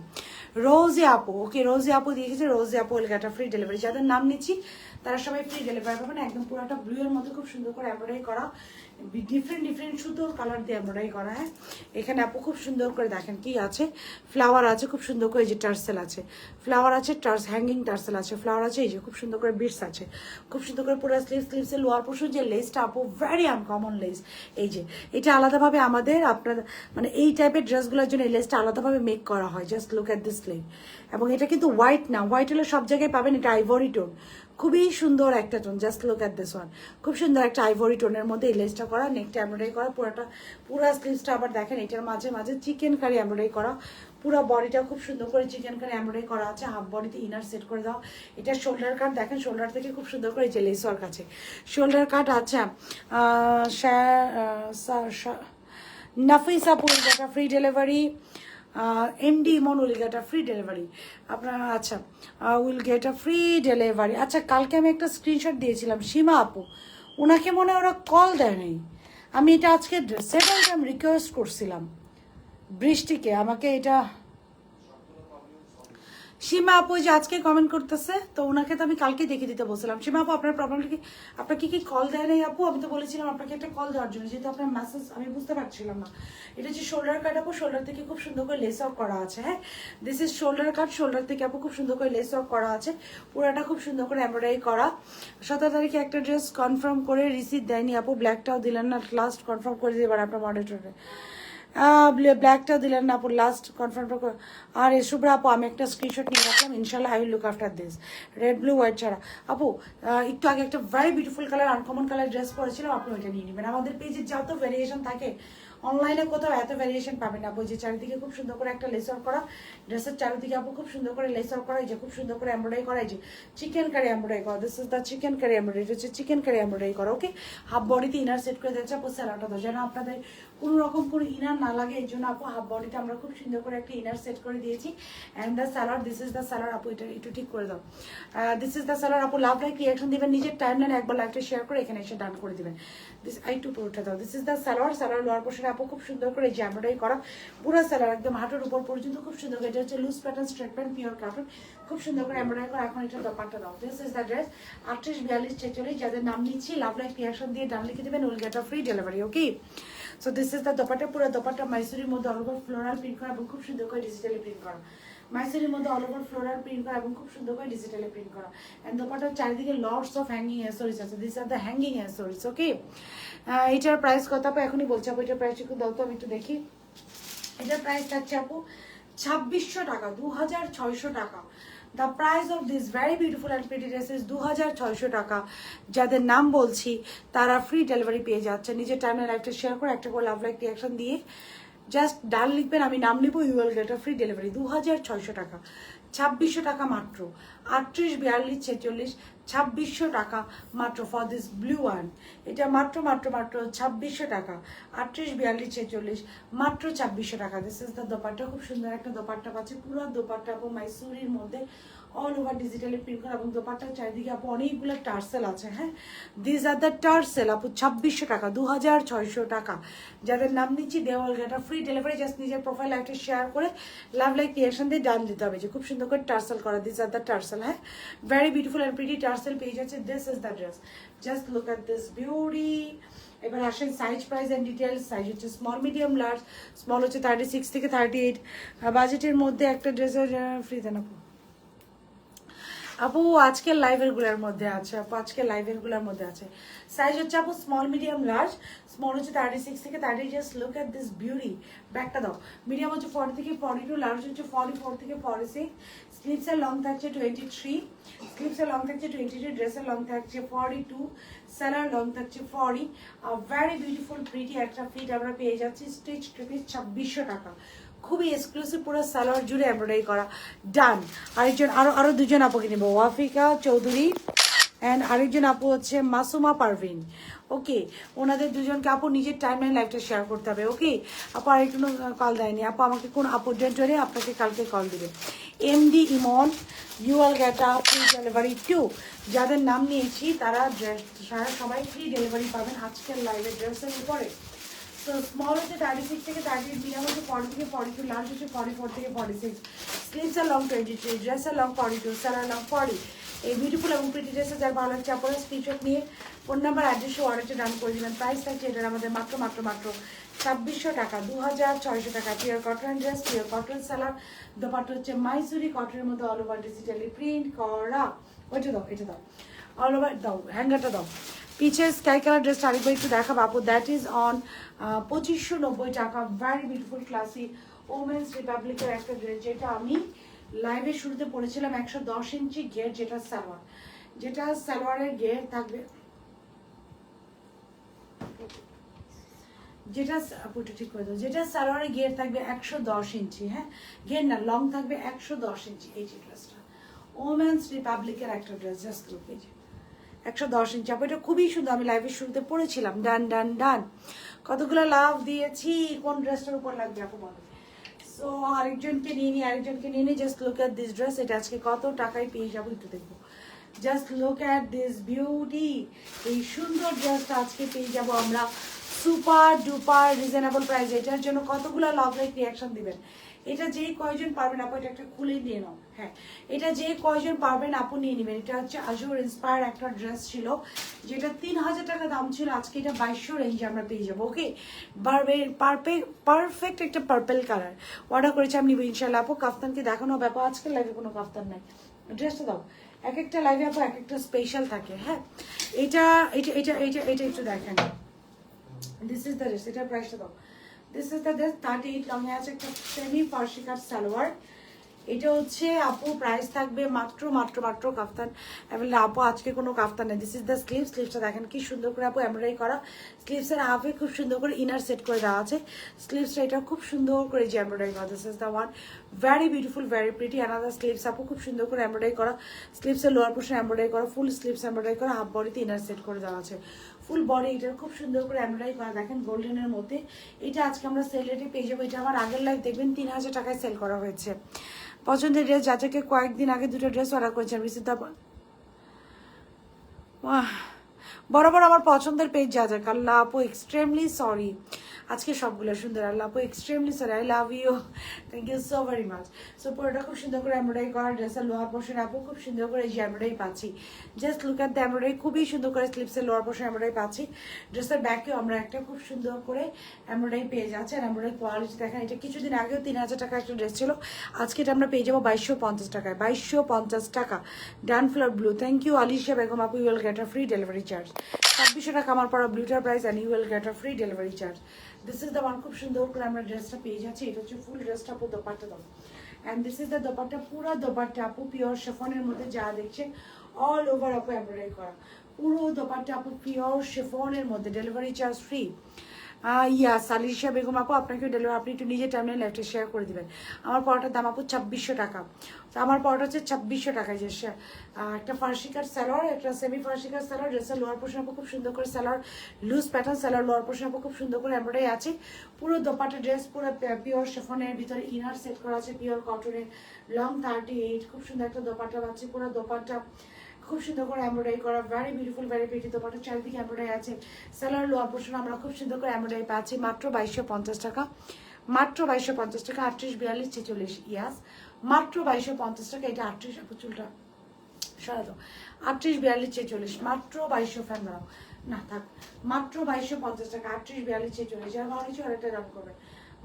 রোজি আপু, ওকে রোজি আপু দিয়েছে। রোজি আপু will get a free delivery. যাদের নাম নিচ্ছি তারা সবাই ফ্রি ডেলিভারি পাবেন। একদম পুরোটা ব্লু এর মধ্যে খুব সুন্দর করে এমব্রয়ডারি করা। ডিফারেন্ট সুন্দর কালার দিয়ে এমব্রয়ডারি করা। হ্যাঁ, এখানে আপু খুব সুন্দর করে দেখেন কি আছে, ফ্লাওয়ার আছে খুব সুন্দর করে, যে টার্সেল আছে, ফ্লাওয়ার আছে, হ্যাঙ্গিং টার্সেল আছে, ফ্লাওয়ার আছে, এই যে খুব সুন্দর করে বিটস আছে, খুব সুন্দর করে পুরো স্লিভসের লোয়ার পোর্শন যে লেসটা আপু ভেরি আনকমন লেস। এই যে এটা আলাদাভাবে আমাদের আপনার মানে এই টাইপের ড্রেসগুলোর জন্য এই লেসটা আলাদাভাবে মেক করা হয়। Just look at this sleeve. এবং এটা কিন্তু হোয়াইট না, হোয়াইট হলে সব জায়গায় পাবেন, এটা আইভরি টোন, খুবই সুন্দর একটা tone. Just look at this one, খুব সুন্দর একটা আইভরি টোনের মধ্যে এই লেসটা করা, নেকটা এমব্রয়ডারি করা, পুরো স্লিভসটা আবার দেখেন এটার মাঝে মাঝে চিকেন কারি এমব্রয়ডারি করা, পুরো বডিটা খুব সুন্দর করে চিকেন কারি এমব্রয়ডারি করা আছে, হাফ বডিতে ইনার সেট করে দাও। এটা শোল্ডার কাট দেখেন, শোল্ডার থেকে খুব সুন্দর করে যে লেস ওয়ার্ক আছে, শোল্ডার কাট আছে। নাফিসা পুল যেটা free delivery, MD Emon will get a free delivery আপনার। আচ্ছা, will get a free delivery. আচ্ছা, কালকে আমি একটা স্ক্রিনশট দিয়েছিলাম সীমা আপু, ওনাকে মনে হয় ওরা কল দেয় নাই। আমি এটা আজকে সেকেন্ড টাইম রিকোয়েস্ট করছিলাম বৃষ্টিকে, আমাকে এটা সীমা আপু যে আজকে কমেন্ট করতেছে, তো ওনাকে তো আমি কালকে দেখে দিতে বলছিলাম। সীমা আপু আপনার প্রবলেমটা কি, আপনাকে কি কল দেয় নাই আপু? আমি তো বলেছিলাম আপনাকে একটা কল দেওয়ার জন্য, যেহেতু আপনার মেসেজ আমি বুঝতে পারছিলাম না। এটা যে শোল্ডার কাট আপু, শোল্ডার থেকে খুব সুন্দর করে লেস ওয়ার্ক করা আছে। হ্যাঁ, this is shoulder cut, shoulder থেকে আপু খুব সুন্দর করে লেস ওয়ার্ক করা আছে, পুরোটা খুব সুন্দর করে এমব্রয়ডারি করা। 17 তারিখে একটা ড্রেস কনফার্ম করে রিসিভ দেয়নি আপু, ব্ল্যাকটাও দিলেন না, লাস্ট কনফার্ম করে দিয়ে এবার আপনার মনিটরে ব্ল্যাকটা দিলেন না আপু, লাস্ট কনফার্ম করে। আর শুভ্রা আপু আমি একটা স্ক্রিনশট নিয়ে রাখলাম, ইনশাল্লাহ I will look after this. Red blue white ছাড়া আপু একটু আগে একটা very beautiful colour uncommon colour dress পরেছিলাম, আপনি ওইটা নিয়ে নেবেন। আমাদের পেজে যত ভ্যারিয়েশন থাকে অনলাইনে কোথাও এত ভ্যারিয়েশন পাবেন না আপু। যে চারিদিকে খুব সুন্দর করে একটা লেস ওয়ার্ক করা, ড্রেসের চারিদিকে আপু খুব সুন্দর করে লেস ওয়ার্ক করা, যে খুব সুন্দর করে এমব্রয়ডারি করা, যে চিকেন কারি এমব্রয়ডারি করা। This is the chikankari embroidery, হচ্ছে চিকেন কারি এমব্রয়ডারি করা। ওকে, হাফ বডিতে ইনার সেট করে দিয়েছে আপু, স্যালাডটা দাও যেন আপনাদের কোনো রকম কোনো ইনার না লাগে, এই জন্য আপু হাফ বডিতে আমরা খুব সুন্দর করে একটা ইনার সেট করে দিয়েছি। And the salad, this is the salad আপু, এটা একটু ঠিক করে দাও। দিস ইজ দ্য স্যালাড আপু, লাভ লাইক রিয়াকশন দিবেন, নিজের টাইম লাইনে একবার লাইভটা শেয়ার করে এখানে এসে ডান করে দিবেন। দিস আই টু পুরোটা দাও। This is the salad, salad lower পোর্শনে আপু খুব সুন্দর করে যে এমব্রয়ডারি করা, পুরো স্যালাড একদম হাঁটুর উপর পর্যন্ত খুব সুন্দর করে। এটা হচ্ছে loose pattern straight pant pure কাপড়, খুব সুন্দর করে এমব্রয়ডারি করা। এখন এটা দোপাট্টা দাও। দিস ইজ দ্য ড্রেস 38 42 46, যাদের নাম নিচ্ছি লাভ লাইক রিয়াকশন দিয়ে ডান লিখে দেবেন, will get a free delivery. Okay, so this is the dupatta, পুরো দোপাট্টা মাইসুরির মধ্যে অল ওভার ফ্লোরাল প্রিন্ট করা এবং খুব সুন্দর করে ডিজিটালি প্রিন্ট করা। মাইসুরির মধ্যে অল ওভার ফ্লোরাল প্রিন্ট করা এবং খুব সুন্দর করে ডিজিটালি প্রিন্ট করা। অ্যান্ড দোপাট্টার চারিদিকে লটস অফ হ্যাঙ্গিং অ্যাসেসরিজ আছে। This are the hanging accessories. Okay, এটার প্রাইস কত আপু এখনই বলছি আপু, এটার প্রাইস একটু দাও তো আমি একটু দেখি। এটার প্রাইস থাকছে আপু 2600 টাকা, 2600 টাকা। The price of this very beautiful and pretty dresses 2600 টাকা। যাদের নাম বলছি তারা ফ্রি ডেলিভারি পেয়ে যাচ্ছে। নিজের টাইমে লাইভটা শেয়ার করে একটা করে লাভ লাইক রিয়াকশন দিয়ে জাস্ট ডান লিখবেন, আমি নাম নিব, you will get a free delivery. 2600 টাকা, 2600 টাকা মাত্র। 38 42 46, 2600 টাকা মাত্র ফর দিস ব্লু ওয়ান। এটা মাত্র 2600 টাকা। 38 42 46 মাত্র 2600 টাকা। দিস ইজ দ্য দোপাট্টা, খুব সুন্দর একটা দোপাট্টা পাচ্ছে, পুরো দোপাট্টা আপু মাইসুরির মধ্যে অল ওভার ডিজিটালি প্রিন্ট করা এবং দোপাট্টার চারিদিকে আপু অনেকগুলো টার্সেল আছে। হ্যাঁ, দিস আর দ্য টার্সেল আপু 2600 টাকা, 2600 টাকা। যাদের নাম নিচ্ছি দেওয়াল গেটা ফ্রি ডেলিভারি, জাস্ট নিজের প্রোফাইল একটা শেয়ার করে লাভ লাইক রিয়াকশন দিয়ে ডান দিতে হবে, যে খুব সুন্দর করে টার্সেল করা। This are the tassel. হ্যাঁ, very beautiful and pretty tassel পেয়ে যাচ্ছে। This is the dress, just look at this beauty. এবার আসেন size price and details. Size হচ্ছে স্মল মিডিয়াম লার্জ, স্মল হচ্ছে 36 থেকে 38। বাজেটের মধ্যে একটা ড্রেসের ফ্রি দেন আপু। আপু আজকের লাইভের গুলার মধ্যে আছে, আপু আজকের লাইভের গুলার মধ্যে আছে। সাইজ হচ্ছে আপু স্মল মিডিয়াম লার্জ, স্মল হচ্ছে 36 থেকে 38। Just look at this beauty. ব্যাকটা দাও। মিডিয়াম হচ্ছে 40 থেকে 42, লার্জ হচ্ছে 44 থেকে 46। স্লিভসের লং থাকছে 23, স্লিভসের লং থাকছে 22, ড্রেসের লং থাকছে 42, সেলার লং থাকছে 40। ভেরি বিউটিফুল প্রিটি একটা ফিট আমরা পেয়ে যাচ্ছি। স্টিচ টু পিস 2600 টাকা, খুবই এক্সক্লুসিভ, পুরো সালোয়ার জুড়ে এমব্রয়ডারি করা। ডান। আরেকজন আরো দুজন আপুকে নেবো, ওয়াফিকা চৌধুরী অ্যান্ড আরেকজন আপু হচ্ছে মাসুমা পারভিন। ওকে, ওনাদের দুজনকে আপু নিজের টাইম লাইন লাইভটা শেয়ার করতে হবে। ওকে আপু, আরেকটু কল দেয়নি আপু, আমাকে কোন আপু ডেন্টরে আপনাকে কালকে কল দিবে। MD Emon, you will get a free delivery too. যাদের নাম নিয়েছি তারা সবাই ফ্রি ডেলিভারি পাবেন আজকের লাইভের ড্রেসের উপরে। তো স্মল হচ্ছে 36 থেকে 38, মিডিয়াম হচ্ছে 40 থেকে 42, লার্জ হচ্ছে 44 থেকে 46। স্লিভস আর লং 23, ড্রেস আর লং 42, সালার লং 40। এই বিউটিফুল এবং প্রিটি ড্রেসে যার ভালো লাগছে আপনারা স্ক্রিনশট নিয়ে ফোন নাম্বার অ্যাড্রেসে অর্ডারটা ডান করে দিবেন। প্রাইস থাকছে এটার আমাদের মাত্র 2600 টাকা, 2600 টাকা। Pure cotton dress, pure cotton salwar, dupatta হচ্ছে মাইসুরি কটনের মধ্যে অল ওভার ডিজিটালি প্রিন্ট করা। ওইটা দাও, এটা দাও, অল ওভার দাও, হ্যাঙ্গারটা দাও। পিচের স্কাই কালার ড্রেসটা আরেকবার একটু দেখাবো আপু। দ্যাট ইজ অন 2590 টাকা। ভ্যারি বিউটিফুল ক্লাসি ওমেন্স রিপাবলিকের একটা ড্রেস, যেটা আমি লাইভের শুরুতে পড়েছিলাম। 110 ইঞ্চি ঘের, যেটা সালোয়ার, যেটা সালোয়ারের ঘের থাকবে, যেটা আপুটা ঠিক করে দাও, যেটা সালোয়ারের ঘের থাকবে 110 ইঞ্চি। হ্যাঁ, ঘের না, লং থাকবে 110 ইঞ্চি। এই যে ড্রেসটা ওমেন্স রিপাবলিকের একটা ড্রেস, জাস্ট লুক, এই যে 110 ইঞ্চি। আপু এটা খুবই সুন্দর, আমি লাইভের শুরুতে পড়েছিলাম। ডান ডান ডান, কতগুলো লাভ দিয়েছি। কোন ড্রেসটার উপর লাগবে আপু বলো? সো আরেকজনকে নিয়ে নিই, আরেকজনকে নিয়ে নিই। Just look at this dress, এটা আজকে কত টাকায় পেয়ে যাবো একটু দেখবো। Just look at this beauty, এই সুন্দর ড্রেসটা আজকে পেয়ে যাবো আমরা সুপার ডুপার রিজনেবল প্রাইস। এটার জন্য কতগুলো লাভ লাইক রিয়াকশন দিবেন। এটা যেই কয়জন পারবেন আপু, এটা একটা খুলে নিয়ে নাও। হ্যাঁ, এটা যে কয়জন পারবেন আপু নিয়ে নেবেন। এটা হচ্ছে আজুর ইন্সপায়ার একটা ড্রেস ছিল, যেটা 3000 টাকা দাম ছিল, আজকে এটা 2200 রেঞ্জে আমরা পেয়ে যাবো। ওকে, পারফেক্ট একটা পার্পেল কালার অর্ডার করেছি আমি, নিবো ইনশাল্লাহ। আপু কাফতানকে দেখানো হবে আপু, আজকের লাইভে কোনো কাফতান নাই। ড্রেসটা দাও, এক একটা লাইভে আপু এক একটা স্পেশাল থাকে। হ্যাঁ, এটা এটা এটা এটা এটা একটু দেখেন। দিস ইজ দ্য ড্রেস, এটার প্রাইসটা দাও। দিস ইজ দ্য ড্রেস, 38 লংয়ে আছে, একটা সেমি ফার্সি কাট সালোয়ার। এটা হচ্ছে আপু প্রাইস থাকবে মাত্র মাত্র মাত্র কাফতান অ্যাভেলেবল। আপু আজকে কোনো কাফতান নেই। দিস ইজ দ্য স্লিভস, স্লিভসটা দেখেন কি সুন্দর করে আপু এমব্রয়ডারি করা। স্লিভসের হাফে খুব সুন্দর করে ইনার সেট করে দেওয়া আছে। স্লিভসটা এটা খুব সুন্দর করে যে এমব্রয়ডারি করা। This is the one, very beautiful, very pretty another sleeves আপু, খুব সুন্দর করে এমব্রয়ডারি করা। স্লিভসের লোয়ার পোর্শন এমব্রয়ডারি করা, ফুল স্লিভস এমব্রয়ডারি করা, হাফ বডিতে ইনার সেট করে দেওয়া আছে। ফুল বডি এটার খুব সুন্দর করে এমব্রয়ডারি করা, দেখেন গোল্ডেনের মধ্যে। এটা আজকে আমরা সেল রেটে পেয়ে যাবো। এটা আমার আগের লাইভ দেখবেন 3000 টাকায় সেল করা হয়েছে। পছন্দের ড্রেস, যাদেরকে কয়েকদিন আগে দুটো ড্রেস অর্ডার করেছেন রিসিভ দা বরাবর আমার পছন্দের পেজ যা যাক। আল্লাহ আপু এক্সট্রিমলি সরি, আজকে সবগুলো সুন্দর। আল্লাহ আপু extremely sorry, I love you, thank you so very much. So পুরোটা খুব সুন্দর করে এমব্রয়ডারি করা, ড্রেসের লোয়ার পোর্শন আপু খুব সুন্দর করে এই যে এমব্রয়ডারি পাচ্ছি। Just look at the embroidery, খুবই সুন্দর করে স্লিপসের লোয়ার পোর্শন এমব্রয়ডারি পাচ্ছি। ড্রেসের ব্যাকেও আমরা একটা খুব সুন্দর করে এমব্রয়ডারি পেয়ে যাচ্ছে। আর এমব্রয়ডারি কোয়ালিটি দেখেন, এটা কিছুদিন আগেও 3000 টাকা একটা ড্রেস ছিল, আজকে এটা আমরা পেয়ে যাবো 2250 টাকায়। 2250 টাকা। Done floor blue, thank you Alisha Begum আপু, you will get a free delivery charge. 2600 টাকা আমার পড়া ব্লুটার price, and you will get a free delivery charge. This is the one, খুব সুন্দর করে আমরা ড্রেসটা পেয়ে যাচ্ছি। এটা হচ্ছে ফুল ড্রেসটা আপু, দোপাট্টা দাও। And this is the dupatta, পুরো দোপাট্টা আপু পিওর শিফনের মধ্যে যা দেখছেন অল ওভার আপু এমব্রয়ডারি করা। পুরো দোপাট্টা আপু পিওর শিফনের মধ্যে, ডেলিভারি চার্জ ফ্রি। ইয়াস আলিশা বেগম আপু, আপনাকে ডেলিভারি, আপনি একটু নিজের টাইমলাইন লাইফটা শেয়ার করে দিবেন। আমার পড়াটার দাম আপু 2600 টাকা। তো আমার পড়াটা হচ্ছে 2600 টাকায়, যে একটা ফার্সি কাট সালোয়ার, একটা সেমি ফার্সি কাট সালোয়ার, ড্রেসের লোয়ার পোর্শন আপু খুব সুন্দর করে salwar loose pattern salwar, lower portion আপু খুব সুন্দর করে এমব্রয়ডারি আছে। পুরো দোপাট্টা ড্রেস পুরো পিওর শিফনের ভিতরে ইনার সেট করা আছে পিওর কটনের, লং 38, খুব সুন্দর একটা দোপাট্টা পাচ্ছি। পুরো দোপাট্টা খুব সুন্দর করে এমব্রয়ডারি করা, ভ্যারি বিউটিফুল, ভ্যারি প্রিটি। দোপাট্টার চারিদিকে এমব্রয়ডারি আছে। সালোয়ার লোয়ার পোর্শন আমরা খুব সুন্দর করে এমব্রয়ডারি পাচ্ছি মাত্র 2250 টাকা। মাত্র 2250 টাকা। 38, 42, 46, ইয়াস মাত্র 2250 টাকা। এটা 38 আপু, চুলটা সরা দাও। 38, 42, 46 মাত্র 2200। ফ্যান বাড়াও না থাক, মাত্র 2250 টাকা। 38, 42, 46, যারা ভালো নিচ্ছে অনেকটা দাম করবে।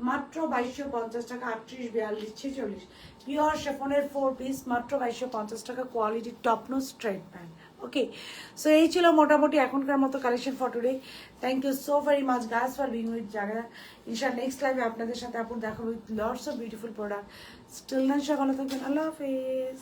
মাত্র 2250 টাকা। 38, 42, 46 পিওর শেফনের 4 পিস, মাত্র 2250 টাকা। Quality top no straight pant. Okay, so এই ছিল মোটামুটি এখনকার মতো collection for today. Thank you so very much guys for being with জায়গা। ইনশাআল্লাহ নেক্সট লাইভে আপনাদের সাথে আপন দেখা with lots of beautiful product. Still then সকালে থাকবেন, আল্লাহ হাফেজ।